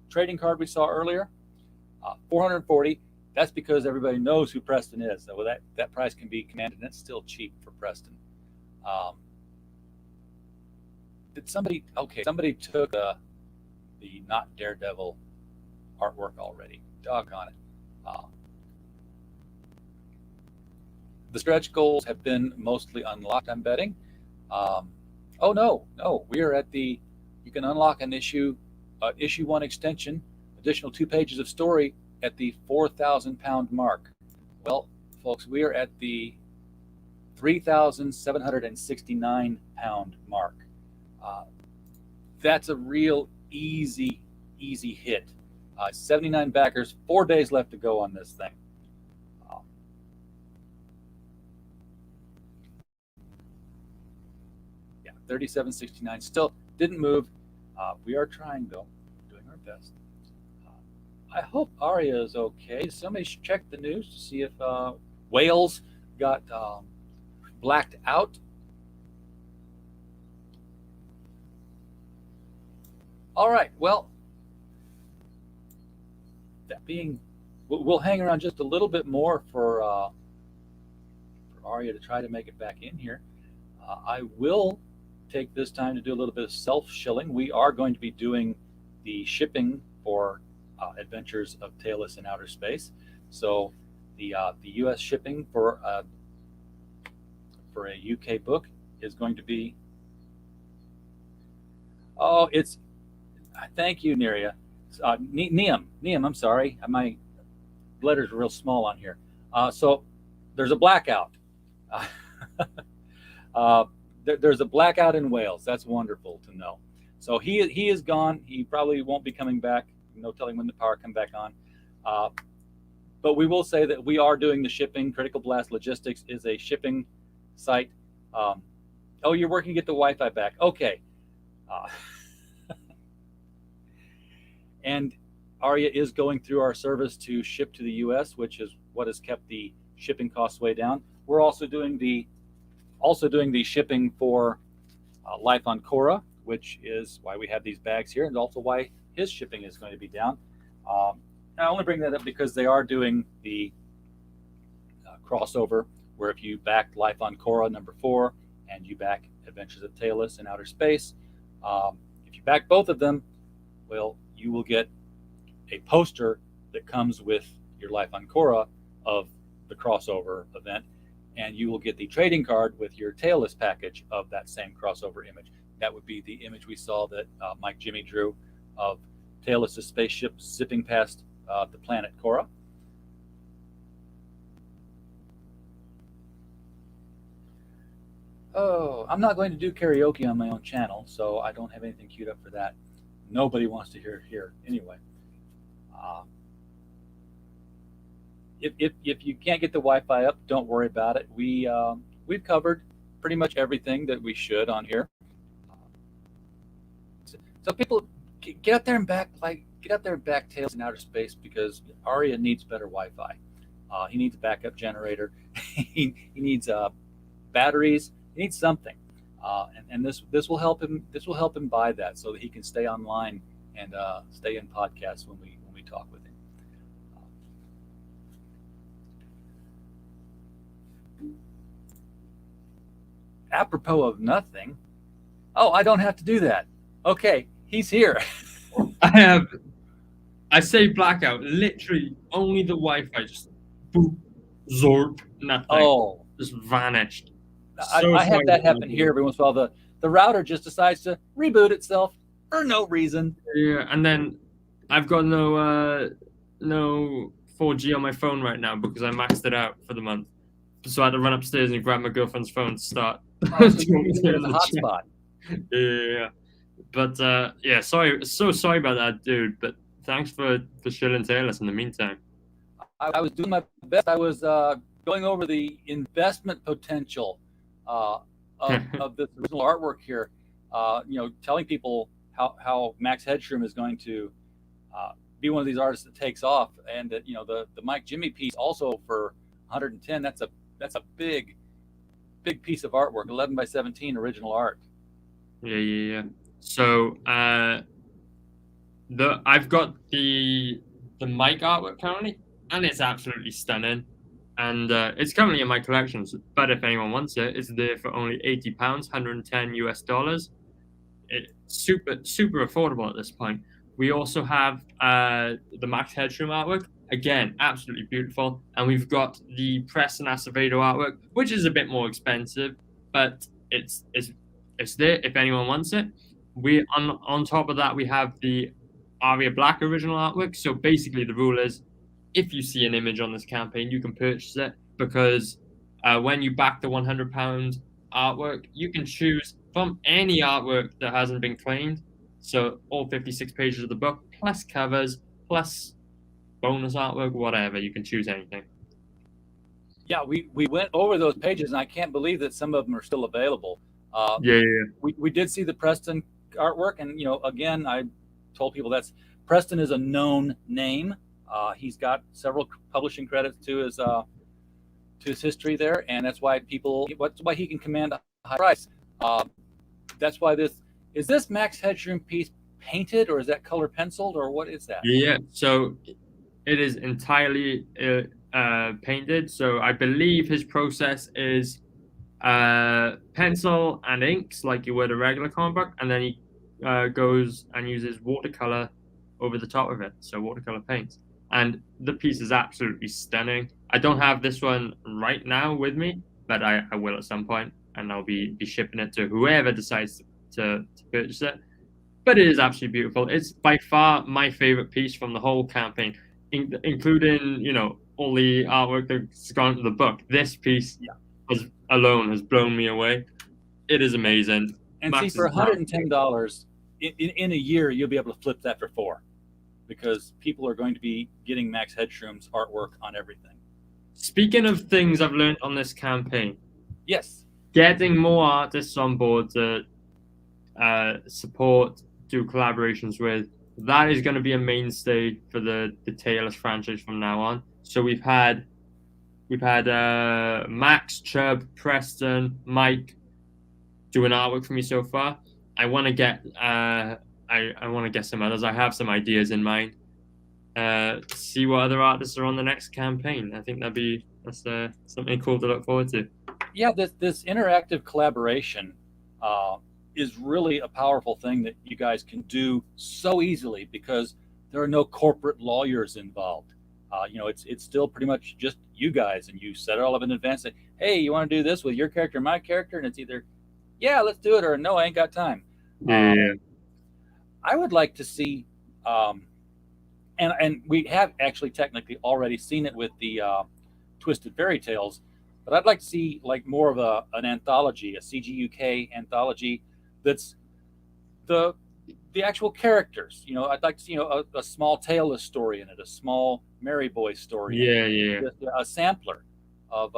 trading card we saw earlier. $440. That's because everybody knows who Preston is. So that price can be commanded, and it's still cheap for Preston. Did somebody? Okay, somebody took the not Daredevil artwork already. Doggone it. The stretch goals have been mostly unlocked, I'm betting. Oh no, we are at you can unlock an issue 1 extension, additional 2 pages of story at the 4,000 pound mark. Well, folks, we are at the 3,769 pound mark. That's a real easy hit. 79 backers, 4 days left to go on this thing. Yeah, 37.69. Still didn't move. We are trying though, doing our best. I hope Aria is okay. Somebody should check the news to see if Wales got blacked out. All right, well, that being, we'll hang around just a little bit more for Aria to try to make it back in here. I will take this time to do a little bit of self-shilling. We are going to be doing the shipping for Adventures of Tailless in Outer Space. So the U.S. shipping for a UK book is going to be, it's, thank you, Neria. Neum, I'm sorry. My letters are real small on here. So there's a blackout. there's a blackout in Wales. That's wonderful to know. So he is gone. He probably won't be coming back. No telling when the power come back on. Uh, but we will say that we are doing the shipping. Critical Blast Logistics is a shipping site. Oh, you're working to get the Wi-Fi back. Okay. Uh, and Aria is going through our service to ship to the U.S., which is what has kept the shipping costs way down. We're also doing the shipping for Life on Korra, which is why we have these bags here, and also why his shipping is going to be down. I only bring that up because they are doing the crossover, where if you back Life on Korra #4 and you back Adventures of Tailless in Outer Space, if you back both of them, well, you will get a poster that comes with your Life on Korra of the crossover event, and you will get the trading card with your Tailless package of that same crossover image. That would be the image we saw that Mike Jimmy drew of Tailless' spaceship zipping past the planet Korra. Oh, I'm not going to do karaoke on my own channel, so I don't have anything queued up for that. Nobody wants to hear it here anyway. If you can't get the Wi-Fi up, don't worry about it. We've covered pretty much everything that we should on here. So people, get out there and back Tailless in Outer Space, because Aria needs better Wi-Fi. He needs a backup generator. he needs batteries. He needs something, and this will help him. This will help him buy that, so that he can stay online and stay in podcasts when we talk with him. Apropos of nothing. Oh, I don't have to do that. Okay, he's here. I say blackout. Literally, only the Wi-Fi just boop, zorp, nothing. Oh, just vanished. I have that happen here every once in a while. The router just decides to reboot itself for no reason. Yeah, and then I've got no 4G on my phone right now because I maxed it out for the month. So I had to run upstairs and grab my girlfriend's phone to start. So you use it as a hotspot. Yeah. But so sorry about that, dude. But thanks for shilling Tailless in the meantime. I was doing my best. I was going over the investment potential of this original artwork here. Telling people how Max Headstrom is going to be one of these artists that takes off, and that the Mike Jimmy piece also for 110. That's a big piece of artwork, 11 by 17 original art. Yeah. So I've got the Mike artwork currently, and it's absolutely stunning. And it's currently in my collections. But if anyone wants it, it's there for only £80, $110 US. It's super affordable at this point. We also have the Max Headstrom artwork. Again, absolutely beautiful. And we've got the Preston Acevedo artwork, which is a bit more expensive, but it's there if anyone wants it. We on top of that, we have the Aria Black original artwork. So basically the rule is, if you see an image on this campaign, you can purchase it, because when you back the £100 artwork, you can choose from any artwork that hasn't been claimed. So all 56 pages of the book, plus covers, plus bonus artwork, whatever. You can choose anything. Yeah, we went over those pages, and I can't believe that some of them are still available. Yeah. We did see the Preston artwork, and again, I told people Preston is a known name. He's got several publishing credits to his history there, and that's why he can command a high price. That's why is this Max Headstrom piece painted, or is that color penciled, or what is that? Yeah, so it is entirely painted. So I believe his process is pencil and inks like you would a regular comic book, and then he goes and uses watercolor over the top of it, so watercolor paint. And the piece is absolutely stunning. I don't have this one right now with me, but I will at some point, and I'll be shipping it to whoever decides to purchase it. But it is absolutely beautiful. It's by far my favorite piece from the whole campaign, including all the artwork that's gone into the book. This piece alone has blown me away. It is amazing. And Max see, for is down. $110 in a year, you'll be able to flip that for 4, because people are going to be getting Max Headstrom's artwork on everything. Speaking of things I've learned on this campaign, Yes. getting more artists on board to support, do collaborations with, that is going to be a mainstay for the Taylor's franchise from now on. So we've had Max, Chubb, Preston, Mike doing artwork for me so far. I want to get I want to get some others. I have some ideas in mind. See what other artists are on the next campaign. I think that's something cool to look forward to. Yeah, this interactive collaboration is really a powerful thing that you guys can do so easily, because there are no corporate lawyers involved. It's still pretty much just you guys, and you set it all up in advance. Say, hey, you want to do this with your character, my character, and it's either, yeah, let's do it, or no, I ain't got time. Yeah. I would like to see, and we have actually technically already seen it with the Twisted Fairy Tales, but I'd like to see like more of an anthology, a CGUK anthology that's the actual characters. I'd like to see a small Tailless story in it, a small Mary Boy story. Yeah. Just a sampler of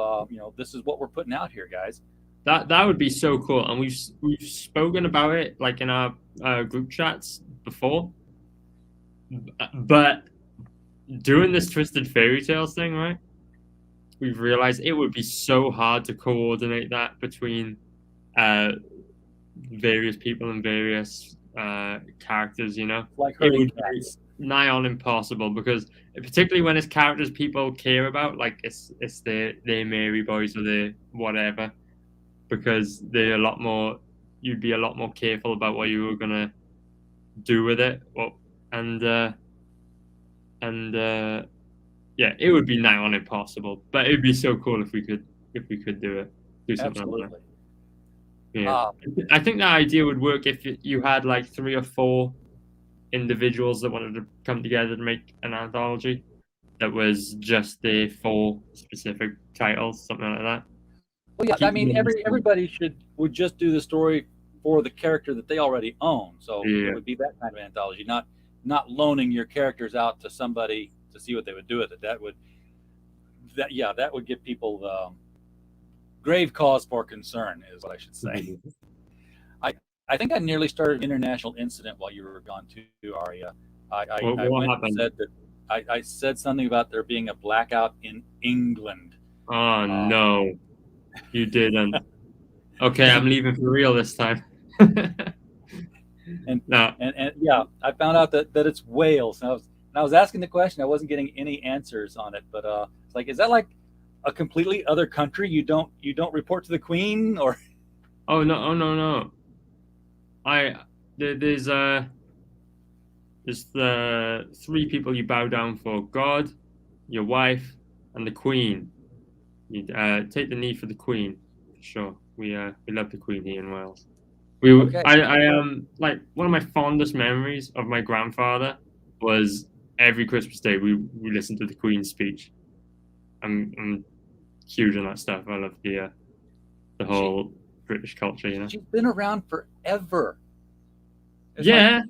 this is what we're putting out here, guys. That would be so cool, and we've spoken about it like in our group chats before. But doing this Twisted Fairy Tales thing, right? We've realized it would be so hard to coordinate that between various people and various characters. Like it would cats. be nigh on impossible, because particularly when it's characters people care about, like it's their Mary Boys or their whatever. Because they're you'd be a lot more careful about what you were gonna do with it. Yeah, it would be nigh on impossible. But it'd be so cool if we could do something Absolutely. like that. Yeah, I think that idea would work if you had like 3 or 4 individuals that wanted to come together to make an anthology that was just their 4 specific titles, something like that. Well, yeah, I mean, everybody would just do the story for the character that they already own. So it would be that kind of anthology, not loaning your characters out to somebody to see what they would do with it. That would give people the grave cause for concern, is what I should say. I think I nearly started an international incident while you were gone too, Aria. I went and said that I said something about there being a blackout in England. Oh no. You didn't. Okay, I'm leaving for real this time. and yeah, I found out that it's Wales. And I was asking the question. I wasn't getting any answers on it, but it's like, is that like a completely other country? You don't report to the Queen, or? Oh no. There's the 3 people you bow down for: God, your wife, and the Queen. You take the knee for the Queen, for sure. We love the Queen here in Wales. I like, one of my fondest memories of my grandfather was every Christmas Day we listened to the Queen's speech. I'm huge on that stuff. I love the whole British culture. She's been around forever. It's yeah.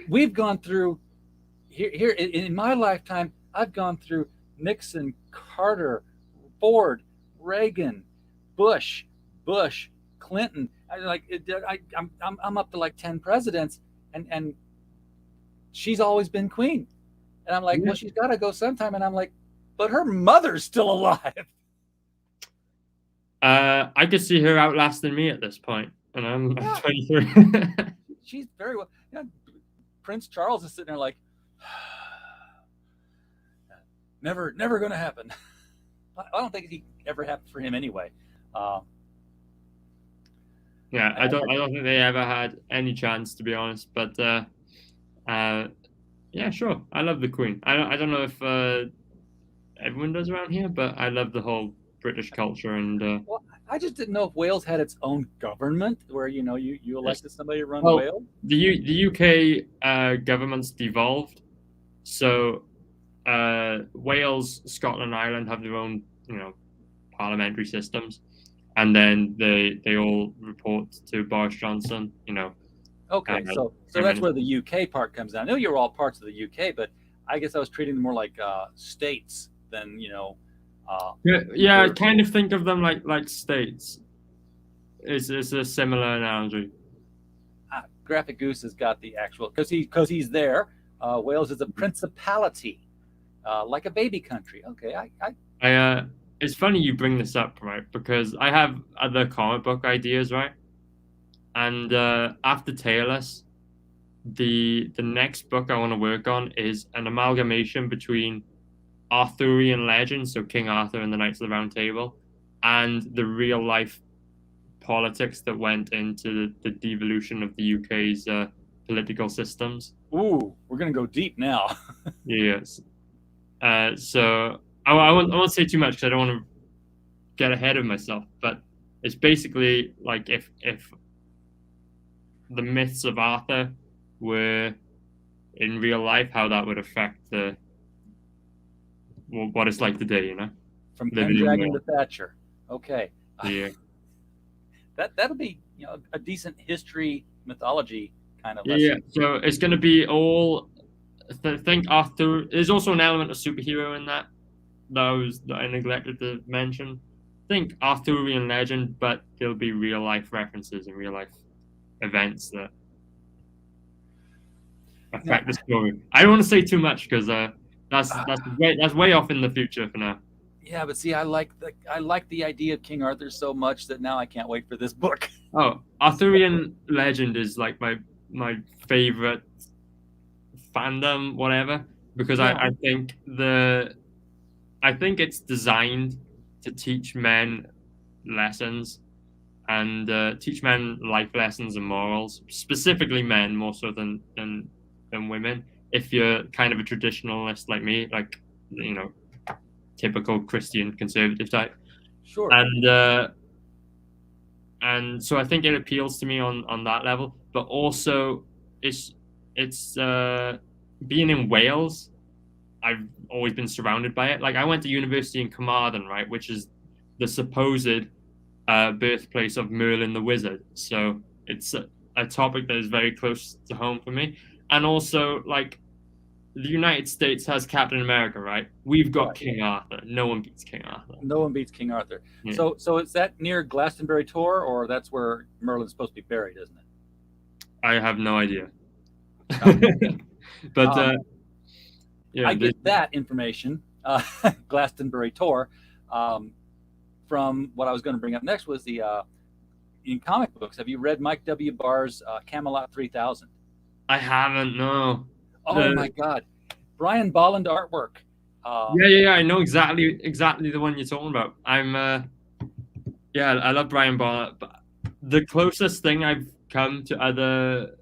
We've gone through here in my lifetime. I've gone through Nixon, Carter, Ford, Reagan, Bush, Clinton. I'm up to like 10 presidents, and she's always been queen. And I'm like, well, she's got to go sometime. And I'm like, but her mother's still alive. I could see her outlasting me at this point, and I'm 23. She's very well. Prince Charles is sitting there like, never going to happen. I don't think it ever happened for him anyway. Yeah, I don't think they ever had any chance, to be honest. But yeah, sure. I love the Queen. I don't know if everyone does around here, but I love the whole British culture. And well, I just didn't know if Wales had its own government, where you elected somebody to run Wales. The UK government's devolved, so Wales, Scotland, and Ireland have their own parliamentary systems. and then they all report to Boris Johnson. Okay, so Prime that's where Minister. the UK part comes in. I know you're all parts of the UK, but I guess I was treating them more like states than Yeah, I either. kind of think of them like states. Is a similar analogy. Graphic Goose has got the actual because he's there. Wales is a principality, like a baby country. Okay, It's funny you bring this up, right? Because I have other comic book ideas, right? And after Taylor's, the next book I want to work on is an amalgamation between Arthurian legends, so King Arthur and the Knights of the Round Table, and the real life politics that went into the devolution of the UK's political systems. ooh, we're gonna go deep now. Yes. So I won't say too much because I don't want to get ahead of myself. But it's basically like if the myths of Arthur were in real life, how that would affect what it's like today. From Living in Pendragon to Wales. Thatcher. Okay, Yeah. that'll be a decent history mythology kind of Yeah. lesson. So it's going to be all. Think Arthur. There's also an element of superhero in that. That I neglected to mention. Think Arthurian legend, but there'll be real life references and real life events that affect the story. I don't want to say too much because that's way off in the future for now. Yeah, but see, I like the idea of King Arthur so much that now I can't wait for this book. Oh, Arthurian legend is like my favorite fandom, whatever, because Yeah. I think it's designed to teach men lessons and teach men life lessons and morals, specifically men more so than women. If you're kind of a traditionalist like me, like typical Christian conservative type, Sure. and so I think it appeals to me on that level. But also, it's being in Wales. I've always been surrounded by it. Like I went to university in Carmarthen, right, which is the supposed birthplace of Merlin the Wizard. So it's a topic that is very close to home for me. And also, like the United States has Captain America, right? We've got Right. King Arthur. No one beats King Arthur. No one beats King Arthur. Yeah. So is that near Glastonbury Tor, or that's where Merlin's supposed to be buried, isn't it? I have no idea. Um, But yeah, I get that information, Glastonbury Tor, from what I was going to bring up next was the in comic books. Have you read Mike W. Barr's Camelot 3000? I haven't. No. Oh my God, Brian Bolland artwork. Yeah. I know exactly the one you're talking about. I love Brian Ball. But the closest thing I've come to other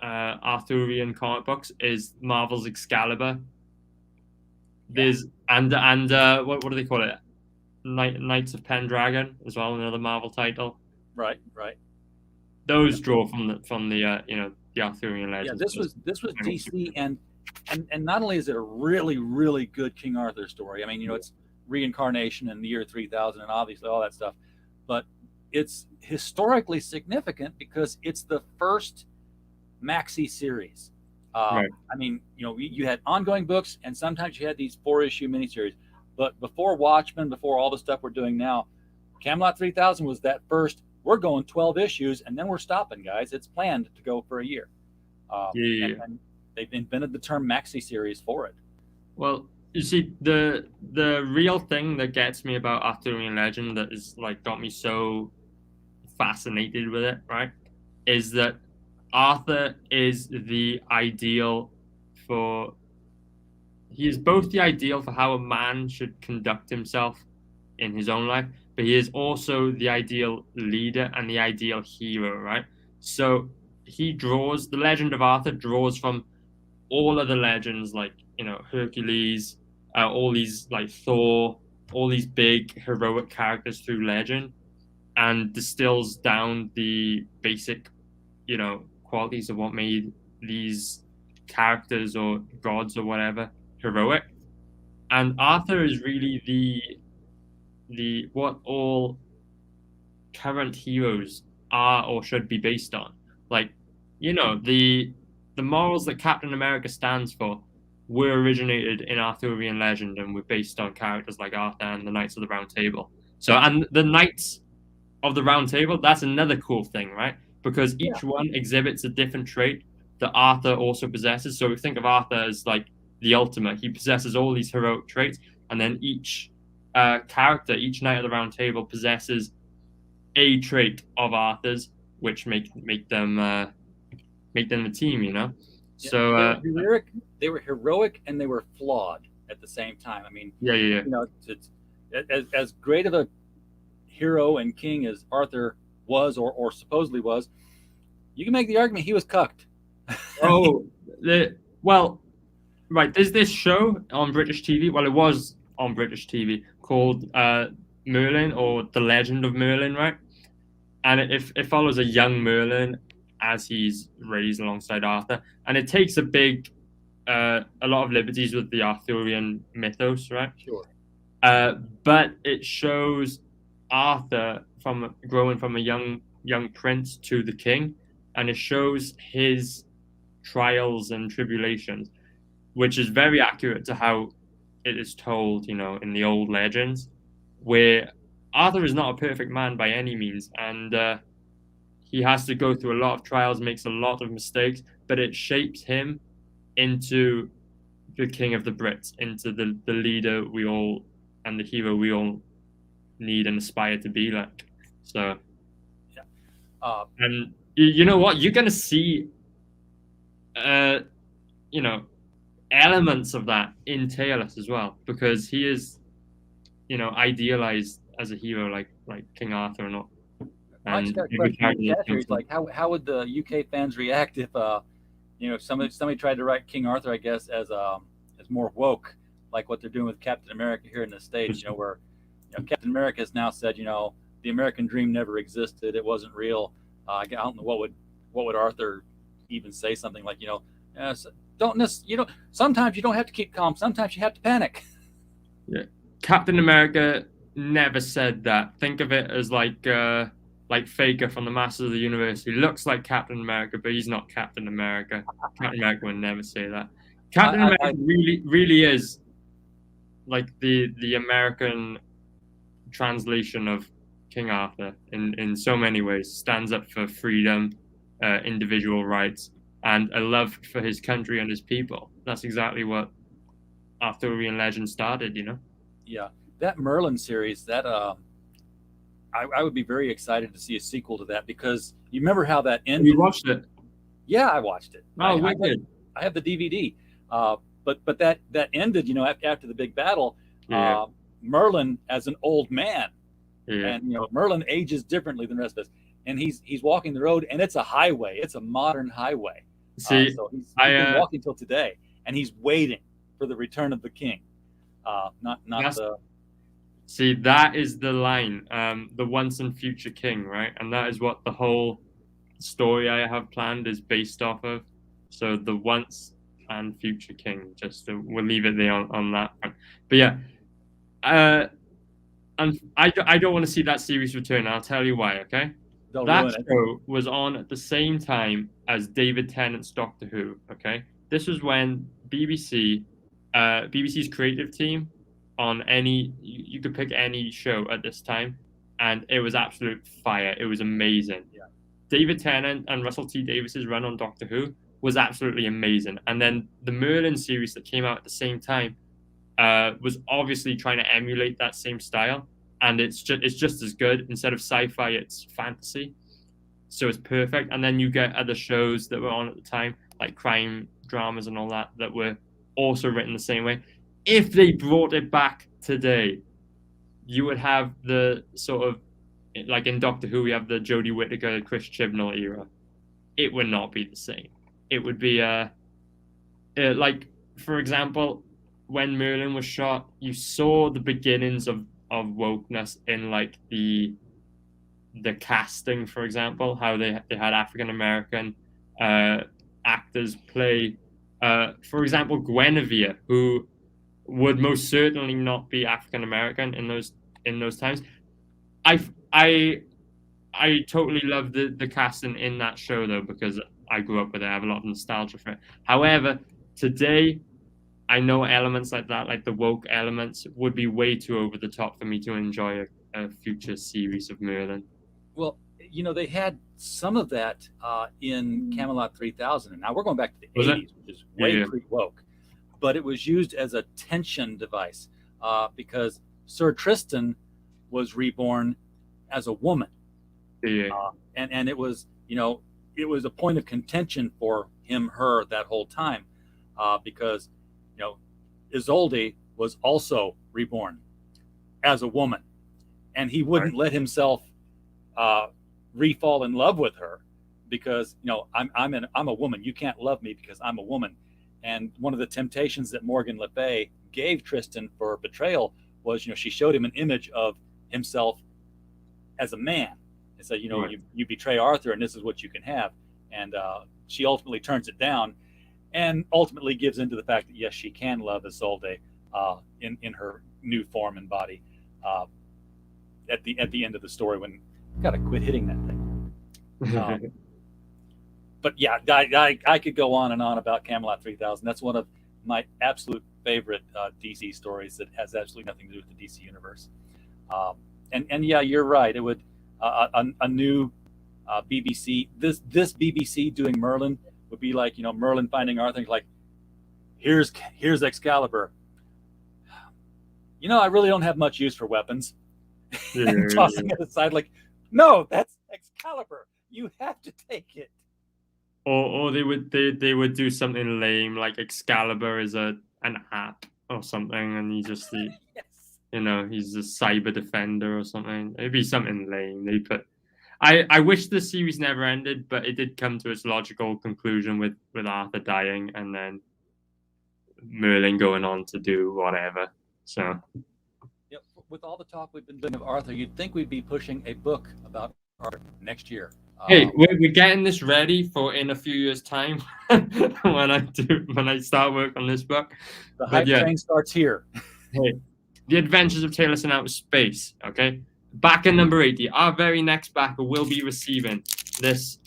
Arthurian comic books is Marvel's Excalibur. There's and what do they call it? Knights of Pendragon as well, another Marvel title. Right. Those draw from the Arthurian legends. Yeah, this was DC, and not only is it a really really good King Arthur story. I mean, it's reincarnation in the year 3000 and obviously all that stuff, but it's historically significant because it's the first maxi series. Right. I mean, you had ongoing books, and sometimes you had these 4-issue miniseries. But before Watchmen, before all the stuff we're doing now, Camelot 3000 was that first. We're going 12 issues, and then we're stopping, guys. It's planned to go for a year. And they've invented the term maxi series for it. Well, you see, the real thing that gets me about Arthurian legend that is like got me so fascinated with it, right, is that Arthur is the ideal he is both the ideal for how a man should conduct himself in his own life, but he is also the ideal leader and the ideal hero, right? So the legend of Arthur draws from all of the legends like, Hercules, all these like Thor, all these big heroic characters through legend, and distills down the basic, qualities of what made these characters or gods or whatever heroic. And Arthur is really the what all current heroes are or should be based on. Like, the morals that Captain America stands for were originated in Arthurian legend and were based on characters like Arthur and the Knights of the Round Table. So, and the Knights of the Round Table, that's another cool thing, right? Because each one exhibits a different trait that Arthur also possesses. So we think of Arthur as like the ultimate. He possesses all these heroic traits, and then each character, each Knight of the Round Table possesses a trait of Arthur's, which make them the team, Yeah, So they were heroic, and they were flawed at the same time. I mean, yeah. you know, it's as great of a hero and king as Arthur was, or supposedly was, you can make the argument he was cucked. Oh, well, right. There's this show on British TV. Well, it was on British TV called Merlin, or The Legend of Merlin, right? And it follows a young Merlin as he's raised alongside Arthur, and it takes a lot of liberties with the Arthurian mythos, right? Sure. But it shows Arthur from growing from a young prince to the king, and it shows his trials and tribulations, which is very accurate to how it is told, in the old legends, where Arthur is not a perfect man by any means, and he has to go through a lot of trials, makes a lot of mistakes, but it shapes him into the king of the Brits, into the leader we all and the hero we all need and aspire to be like. So, and you know what? You're gonna see, elements of that in Taylor as well, because he is, idealized as a hero like King Arthur and all. I just got a question. It's like, how would the UK fans react if somebody tried to write King Arthur, I guess, as more woke, like what they're doing with Captain America here in the States, where Captain America has now said, the American dream never existed, it wasn't real. I don't know what would Arthur even say, something like, sometimes you don't have to keep calm, sometimes you have to panic. Yeah, Captain America never said that. Think of it as like Faker from the Masters of the Universe. He looks like Captain America, but he's not Captain America. Captain America would never say that. Captain America really is like the American translation of King Arthur in so many ways. Stands up for freedom, individual rights, and a love for his country and his people. That's exactly what Arthurian legend started, Yeah, that Merlin series, that I would be very excited to see a sequel to that, because you remember how that ended. You watched it? Yeah, I watched it. Oh, wicked. I have the DVD. But that ended, after the big battle. Yeah. Merlin as an old man, Yeah. and Merlin ages differently than the rest of us, and he's walking the road, and it's a highway. It's a modern highway. See, so he's been walking till today, and he's waiting for the return of the king. See, that is the line, the once and future king, right? And that is what the whole story I have planned is based off of. So the once and future king, we'll leave it there on that front. But yeah, and I don't want to see that series return. I'll tell you why, okay? That show was on at the same time as David Tennant's Doctor Who, okay? This was when BBC's creative team on you could pick any show at this time, and it was absolute fire. It was amazing. Yeah. David Tennant and Russell T Davis's run on Doctor Who was absolutely amazing. And then the Merlin series that came out at the same time was obviously trying to emulate that same style, and it's just as good. Instead of sci-fi, it's fantasy, so it's perfect. And then you get other shows that were on at the time, like crime dramas and all that were also written the same way. If they brought it back today, you would have the sort of, like in Doctor Who, we have the Jodie Whittaker, Chris Chibnall era. It would not be the same. It would be like, for example, when Merlin was shot, you saw the beginnings of wokeness in like the casting, for example, how they had African American actors play, for example, Guinevere, who would most certainly not be African American in those times. I I totally love the casting in that show though, because I grew up with it. I have a lot of nostalgia for it. However, today I know elements like that, like the woke elements, would be way too over the top for me to enjoy a future series of Merlin. Well, they had some of that in Camelot 3000, and now we're going back to the Was it? 80s, which is Yeah, way yeah, pre-woke. But it was used as a tension device because Sir Tristan was reborn as a woman, yeah. and it was it was a point of contention for him, her that whole time, because Isolde was also reborn as a woman, and he wouldn't Right. let himself re-fall in love with her because I'm a woman. You can't love me because I'm a woman. And one of the temptations that Morgan Le Fay gave Tristan for betrayal was she showed him an image of himself as a man and said Right. you betray Arthur and this is what you can have. And she ultimately turns it down and ultimately gives into the fact that yes, she can love Isolde in her new form and body at the end of the story when gotta quit hitting that thing. But yeah, I could go on and on about Camelot 3000. That's one of my absolute favorite DC stories that has absolutely nothing to do with the DC universe. And yeah, you're right. It would a new BBC this BBC doing Merlin would be like Merlin finding Arthur like here's Excalibur. I really don't have much use for weapons. Yeah, And tossing it aside like no, that's Excalibur. You have to take it. Or they would do something lame like Excalibur is an app or something, and he's just Yes. he's a cyber defender or something. It'd be something lame. They put. I wish the series never ended, but it did come to its logical conclusion with Arthur dying and then Merlin going on to do whatever. So With all the talk we've been doing of Arthur, you'd think we'd be pushing a book about Arthur next year. hey, we're getting this ready for in a few years' time when I start work on this book. The hype train starts here. Hey, The Adventures of Taylor in Outer Space. Okay, backer number 80. Our very next backer will be receiving this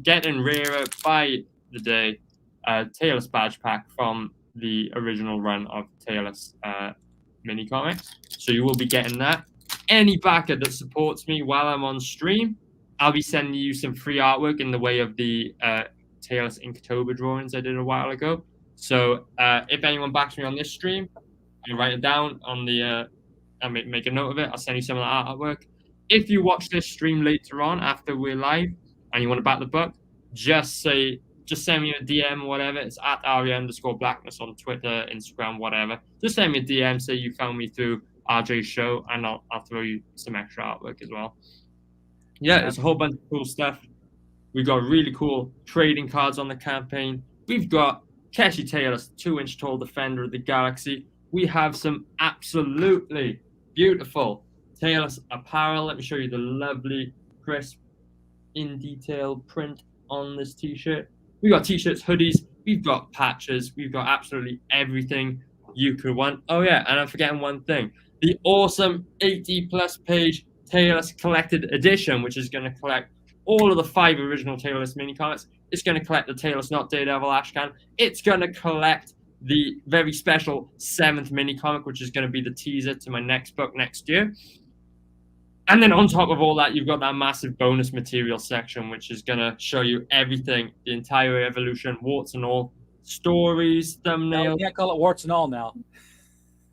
getting rarer by the day Taylor's badge pack from the original run of Taylor's mini comics. So you will be getting that. Any backer that supports me while I'm on stream, I'll be sending you some free artwork in the way of the Taylor's Inktober drawings I did a while ago. So if anyone backs me on this stream, I write it down on the I make a note of it. I'll send you some of that artwork. If you watch this stream later on after we're live and you want to back the book, just send me a DM or whatever. It's at Aria_blackness on Twitter, Instagram, whatever. Just send me a DM, say you found me through RJ's show, and I'll throw you some extra artwork as well. Yeah, it's a whole bunch of cool stuff. We've got really cool trading cards on the campaign. We've got Keshi Taylor's 2-inch tall Defender of the Galaxy. We have some absolutely beautiful Taylor's apparel. Let me show you the lovely, crisp, in detail print on this t-shirt. We've got t-shirts, hoodies, we've got patches, we've got absolutely everything you could want. Oh yeah, and I'm forgetting one thing. The awesome 80+ page Taylor's Collected Edition, which is going to collect all of the 5 original Taylor's mini comics. It's going to collect the Taylor's Not Daredevil Ashcan. It's going to collect the very special 7th mini comic, which is going to be the teaser to my next book next year. And then on top of all that, you've got that massive bonus material section, which is going to show you everything, the entire evolution, warts and all, stories, thumbnails. No, you can't call it warts and all now.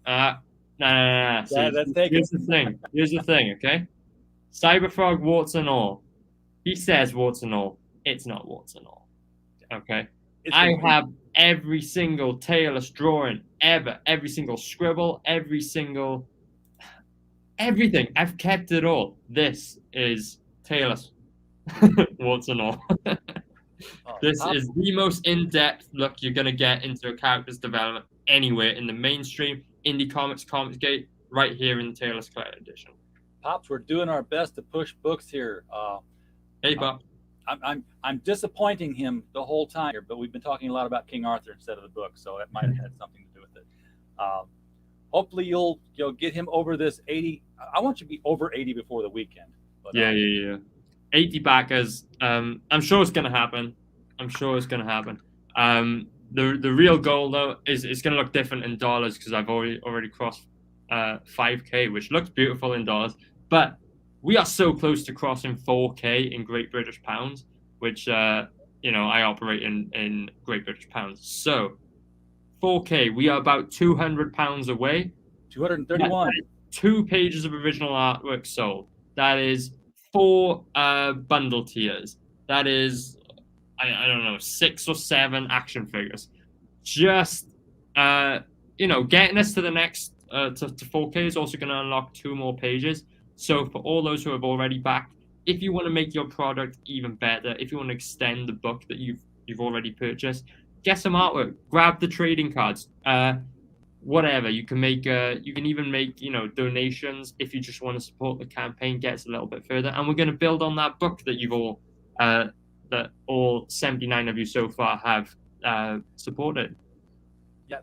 No. That's taken. Here's the thing, okay? Cyberfrog, warts and all. He says warts and all. It's not warts and all. Okay? I have every single Taylor's drawing ever, every single scribble, everything. I've kept it all. This is Taylor's warts and all. This is the most in-depth look you're going to get into a character's development anywhere in the mainstream indie comics, Comicsgate, right here in Taylor's Collected Edition. Pops, we're doing our best to push books here. Hey, Pop. I'm disappointing him the whole time here, but we've been talking a lot about King Arthur instead of the book, so that might have had something to do with it. Hopefully you'll get him over this 80. I want you to be over 80 before the weekend. But, Yeah. 80 backers. I'm sure it's going to happen. I'm sure it's going to happen. The real goal though is it's going to look different in dollars because I've already crossed 5K, which looks beautiful in dollars. But we are so close to crossing 4K in Great British pounds, which I operate in Great British pounds. So 4K, we are about £200 away. 231. 2 pages of original artwork sold. That is 4 bundle tiers. That is, I don't know, 6 or 7 action figures. Just, getting us to the next, to 4K is also going to unlock 2 more pages. So for all those who have already backed, if you want to make your product even better, if you want to extend the book that you've already purchased, get some artwork, grab the trading cards, whatever. You can even make donations if you just want to support the campaign, gets a little bit further, and we're going to build on that book that that all 79 of you so far have supported. Yeah,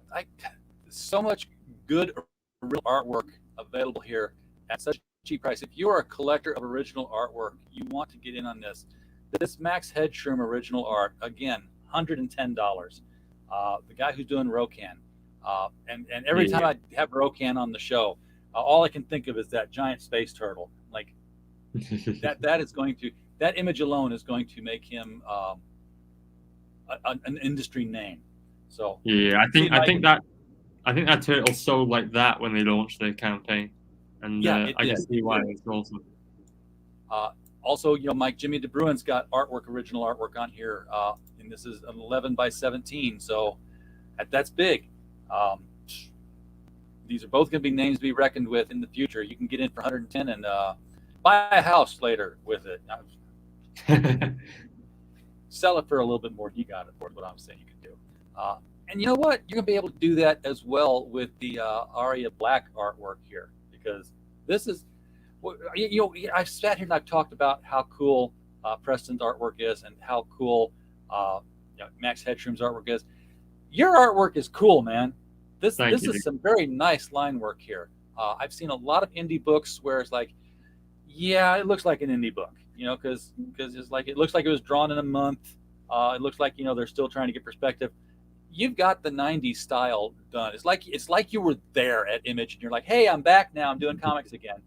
so much good real artwork available here at such a cheap price. If you are a collector of original artwork, you want to get in on this. This Max Headshroom original art, again, $110. The guy who's doing Rokan. And every time I have Rokan on the show, all I can think of is that giant space turtle. Like that image alone is going to make him an industry name. So yeah, I think that turtle sold like that when they launched their campaign, and I can see why it's awesome. Also, Mike Jimmy DeBruin's got original artwork on here, and this is an 11 by 17, so that's big. These are both going to be names to be reckoned with in the future. You can get in for 110 and buy a house later with it. Sell it for a little bit more than you got it for, is what I'm saying you can do. And you know what? You're going to be able to do that as well with the Aria Black artwork here, because this is, I've sat here and I've talked about how cool Preston's artwork is and how cool Max Headshroom's artwork is. Your artwork is cool, man. This is some very nice line work here. I've seen a lot of indie books where it's like, yeah, it looks like an indie book, because it's like, it looks like it was drawn in a month. It looks like, they're still trying to get perspective. You've got the 90s style done. It's like you were there at Image and you're like, hey, I'm back now. I'm doing comics again.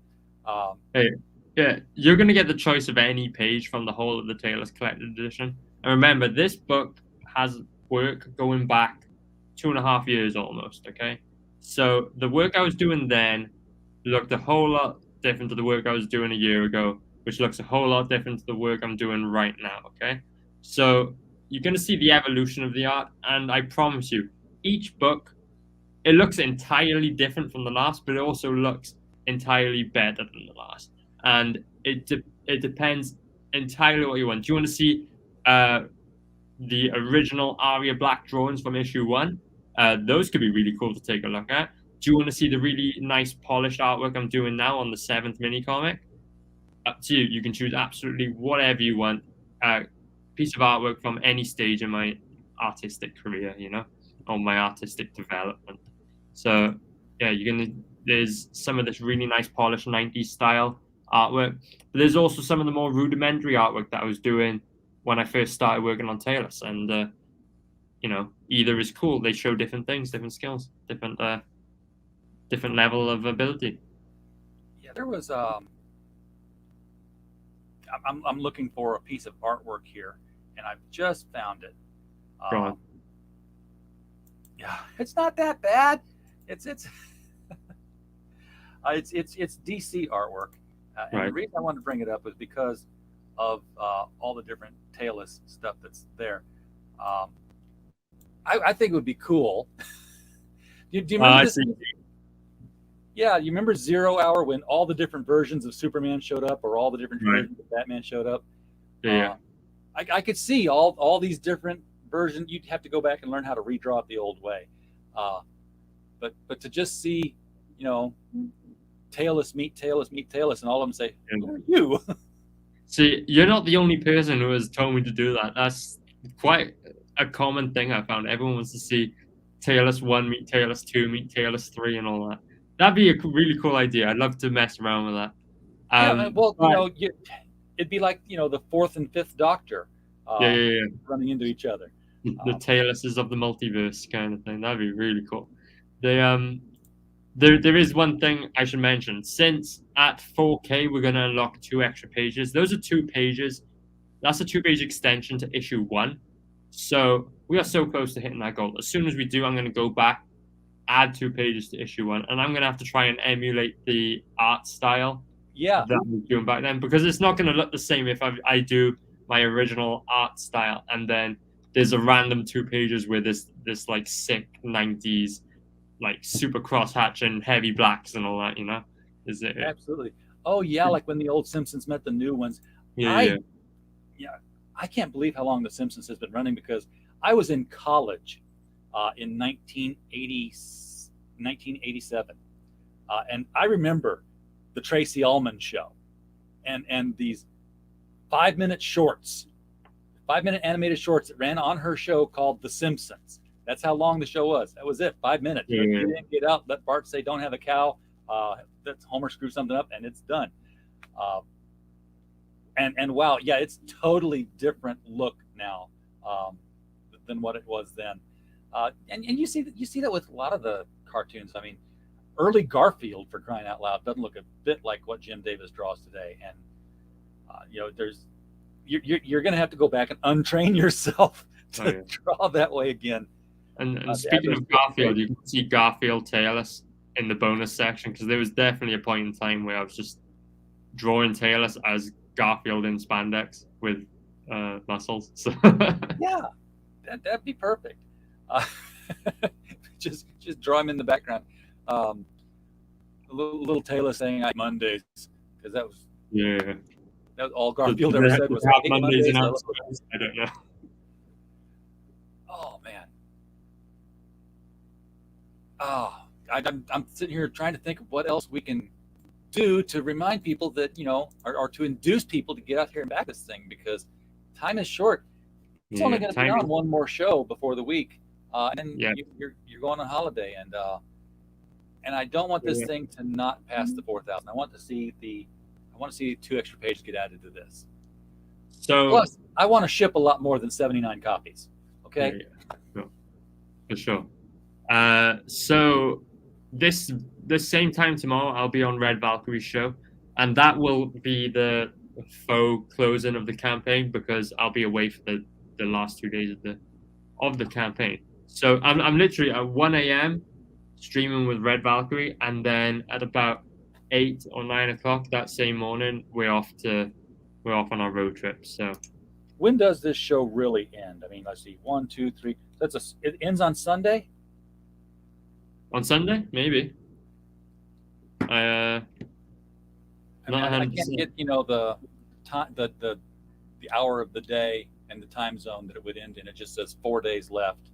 You're going to get the choice of any page from the whole of the Taylor's Collected Edition. And remember, this book has work going back 2.5 years almost, okay? So the work I was doing then looked a whole lot different to the work I was doing a year ago, which looks a whole lot different to the work I'm doing right now, okay? So you're going to see the evolution of the art, and I promise you, each book, it looks entirely different from the last, but it also looks entirely better than the last. And it depends entirely what you want. Do you want to see the original Aria Black drawings from issue 1? Those could be really cool to take a look at. Do you want to see the really nice polished artwork I'm doing now on the 7th mini comic? Up to you. You can choose absolutely whatever you want. Piece of artwork from any stage in my artistic career, or my artistic development. So yeah, there's some of this really nice polished 90s style artwork, but there's also some of the more rudimentary artwork that I was doing when I first started working on Taylor's, and either is cool. They show different things, different skills, different level of ability. Yeah, there was I'm looking for a piece of artwork here, and I've just found it. Yeah, it's not that bad. It's it's DC artwork, and right. The reason I wanted to bring it up was because of all the different Taylor's stuff that's there. I think it would be cool. Do you remember this? Yeah, you remember 0 Hour when all the different versions of Superman showed up, or all the different versions of Batman showed up? Yeah. I could see all these different versions. You'd have to go back and learn how to redraw it the old way. But to just see, Taylor's meet Taylor's, and all of them say, "Who are you?" See, you're not the only person who has told me to do that. That's quite a common thing I found. Everyone wants to see Taylor's 1 meet Taylor's 2 meet Taylor's 3 and all that. That'd be a really cool idea. I'd love to mess around with that. it'd be like the fourth and fifth Doctor Yeah. running into each other. The Taylors's of the multiverse kind of thing. That'd be really cool. There is one thing I should mention. Since at 4K we're going to unlock 2 extra pages. Those are 2 pages. That's a 2-page extension to issue 1. So we are so close to hitting that goal. As soon as we do, I'm going to go back, add 2 pages to issue 1, and I'm going to have to try and emulate the art style Yeah, that I was doing back then, because it's not going to look the same if I do my original art style and then there's a random 2 pages with this like sick 90s like super crosshatch and heavy blacks and all that, Is it? absolutely. Oh yeah, like when the old Simpsons met the new ones. Yeah. I can't believe how long the Simpsons has been running, because I was in college in 1987, and I remember the Tracy Ullman show and these 5-minute shorts, 5-minute animated shorts that ran on her show called The Simpsons. That's how long the show was. That was it, 5 minutes. Yeah. You didn't get out, let Bart say, "Don't have a cow." Let Homer screw something up, and it's done. And wow, yeah, it's totally different look now than what it was then. And you see that with a lot of the cartoons. I mean, early Garfield, for crying out loud, doesn't look a bit like what Jim Davis draws today. And you're going to have to go back and untrain yourself to draw that way again. And speaking of Garfield, you can see Garfield Taylor's in the bonus section, because there was definitely a point in time where I was just drawing Taylor's as Garfield in spandex with muscles. So yeah, that'd be perfect. Just draw him in the background. A little Taylor saying "I Mondays," because that was all Garfield ever said was "I hate Mondays." I don't know. Oh man. Oh, I'm sitting here trying to think of what else we can do to remind people that, or to induce people to get out here and back this thing, because time is short. It's only going to be on one more show before the week, and then you're going on holiday, and I don't want this thing to not pass the 4,000. I want to see 2 extra pages get added to this. So plus, I want to ship a lot more than 79 copies. Okay. Yeah. For sure. So this same time tomorrow, I'll be on Red Valkyrie's show, and that will be the faux closing of the campaign, because I'll be away for the last 2 days of the campaign. So I'm literally at 1 a.m. streaming with Red Valkyrie, and then at about 8 or 9 o'clock that same morning, we're off on our road trip. So when does this show really end? I mean, let's see, 1, 2, 3. It ends on Sunday. On Sunday, maybe. I can't get the time, the hour of the day and the time zone that it would end in. It just says 4 days left.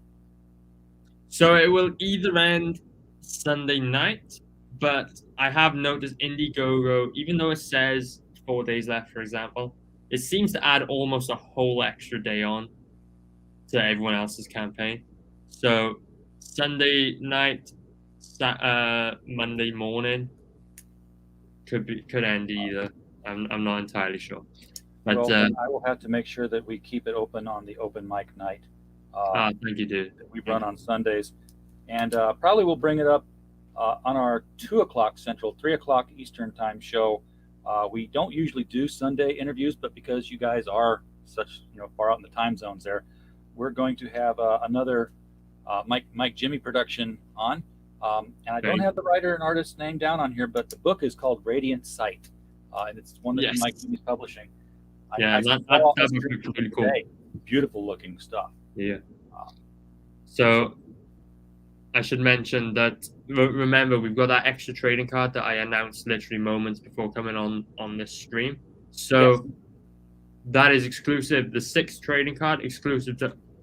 So it will either end Sunday night, but I have noticed Indiegogo, even though it says 4 days left, for example, it seems to add almost a whole extra day on to everyone else's campaign. So Sunday night, Monday morning could end either. I'm not entirely sure. But I will have to make sure that we keep it open on the open mic night. Thank you, dude. That we run on Sundays, and probably we'll bring it up on our 2 o'clock Central, 3 o'clock Eastern time show. We don't usually do Sunday interviews, but because you guys are such far out in the time zones there, we're going to have another Mike Jimmy production on. And I don't have the writer and artist's name down on here, but the book is called Radiant Sight, and it's one that Mike Jimmy's publishing. That's really cool. Beautiful looking stuff. Yeah. So I should mention that, remember, we've got that extra trading card that I announced literally moments before coming on this stream. So that is exclusive. The 6th trading card exclusive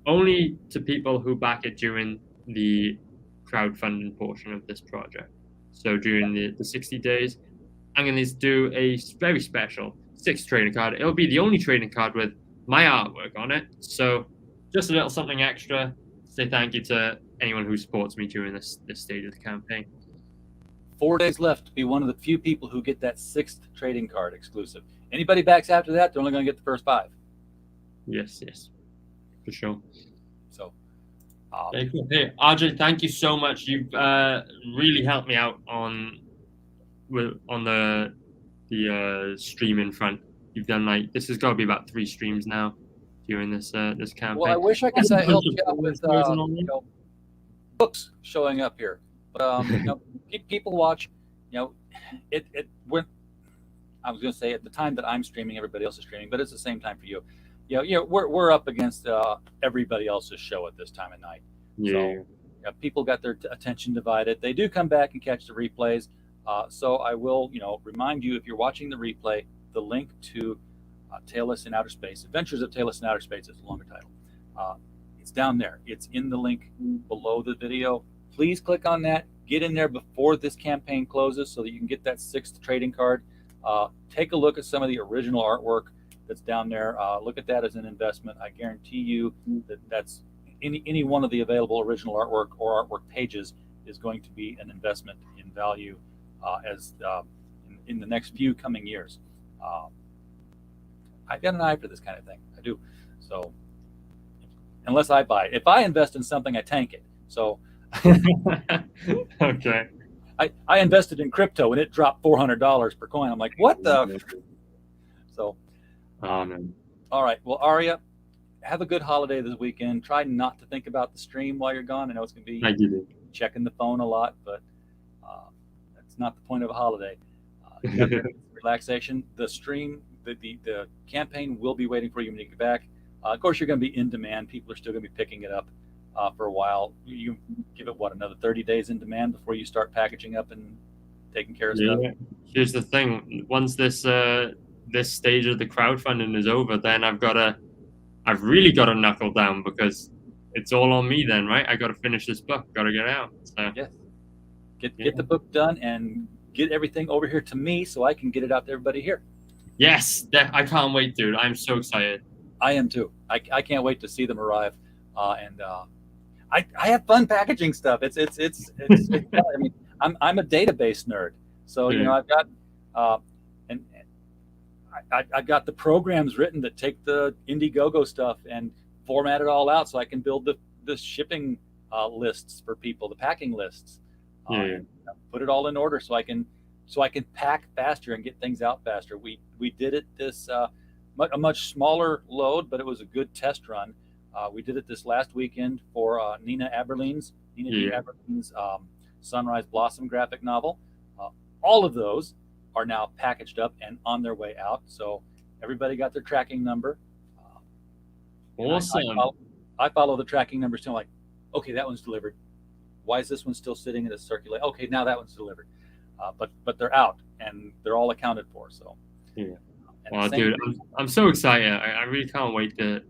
only to people who back it during the crowdfunding portion of this project. So during the 60 days, I'm going to do a very special 6th trading card. It'll be the only trading card with my artwork on it. So just a little something extra. Say thank you to anyone who supports me during this stage of the campaign. 4 days left to be one of the few people who get that 6th trading card exclusive. Anybody backs after that, they're only going to get the first 5. Yes, for sure. So, very cool. Hey, RJ, thank you so much. You've really helped me out on the streaming front. You've done this has got to be about 3 streams now during this campaign. Well, I wish I could say help you out with books showing up here, but people watch. When I was going to say at the time that I'm streaming, everybody else is streaming, but it's the same time for you. We're up against everybody else's show at this time of night. Yeah. So people got their attention divided. They do come back and catch the replays. So I will, remind you, if you're watching the replay, the link to Tailless in Outer Space, Adventures of Tailless in Outer Space is a longer title. It's down there. It's in the link below the video. Please click on that. Get in there before this campaign closes so that you can get that 6th trading card. Take a look at some of the original artwork that's down there. Look at that as an investment. I guarantee you that's any one of the available original artwork or artwork pages is going to be an investment in value in the next few coming years. I've got an eye for this kind of thing. I do. So unless I buy it, if I invest in something, I tank it. So okay. I invested in crypto and it dropped $400 per coin. I'm like, what the? So, no. All right. Well, Aria, have a good holiday this weekend. Try not to think about the stream while you're gone. I know it's going to be checking the phone a lot, but that's not the point of a holiday. Relaxation. The stream, the campaign will be waiting for you when you get back. Of course, you're going to be in demand. People are still going to be picking it up for a while. You give it another 30 days in demand before you start packaging up and taking care of stuff. Here's the thing: once this stage of the crowdfunding is over, then I've really got to knuckle down because it's all on me then, right? I got to finish this book. Got to get it out. So. Yes. Get the book done and get everything over here to me so I can get it out to everybody here. Yes, I can't wait, dude. I'm so excited. I am too. I can't wait to see them arrive. And I have fun packaging stuff. It's I mean, I'm a database nerd, so I've got I've got the programs written that take the Indiegogo stuff and format it all out so I can build the shipping lists for people, the packing lists. Put it all in order so I can pack faster and get things out faster. We did it this a much smaller load, but it was a good test run. We did it this last weekend for Nina G. Aberlein's Sunrise Blossom graphic novel. All of those are now packaged up and on their way out. So everybody got their tracking number. Awesome. I follow the tracking numbers too. I'm like, okay, that one's delivered. Why is this one still sitting in a circulate? Okay, now that one's delivered. But they're out and they're all accounted for. So wow, dude, I'm so excited. I really can't wait to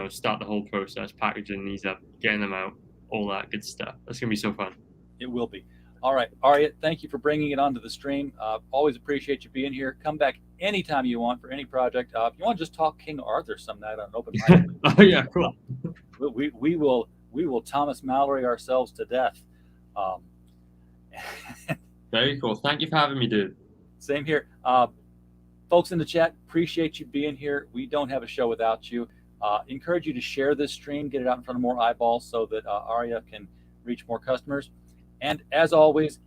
start the whole process, packaging these up, getting them out, all that good stuff. That's gonna be so fun. It will be. All right, Aria, thank you for bringing it onto the stream. Always appreciate you being here. Come back anytime you want for any project. If you want to just talk King Arthur some night on an open mic. Oh yeah, cool. We will Thomas Mallory ourselves to death. Very cool. Thank you for having me, dude. Same here. Folks in the chat, appreciate you being here. We don't have a show without you. Encourage you to share this stream, get it out in front of more eyeballs so that Aria can reach more customers. And as always,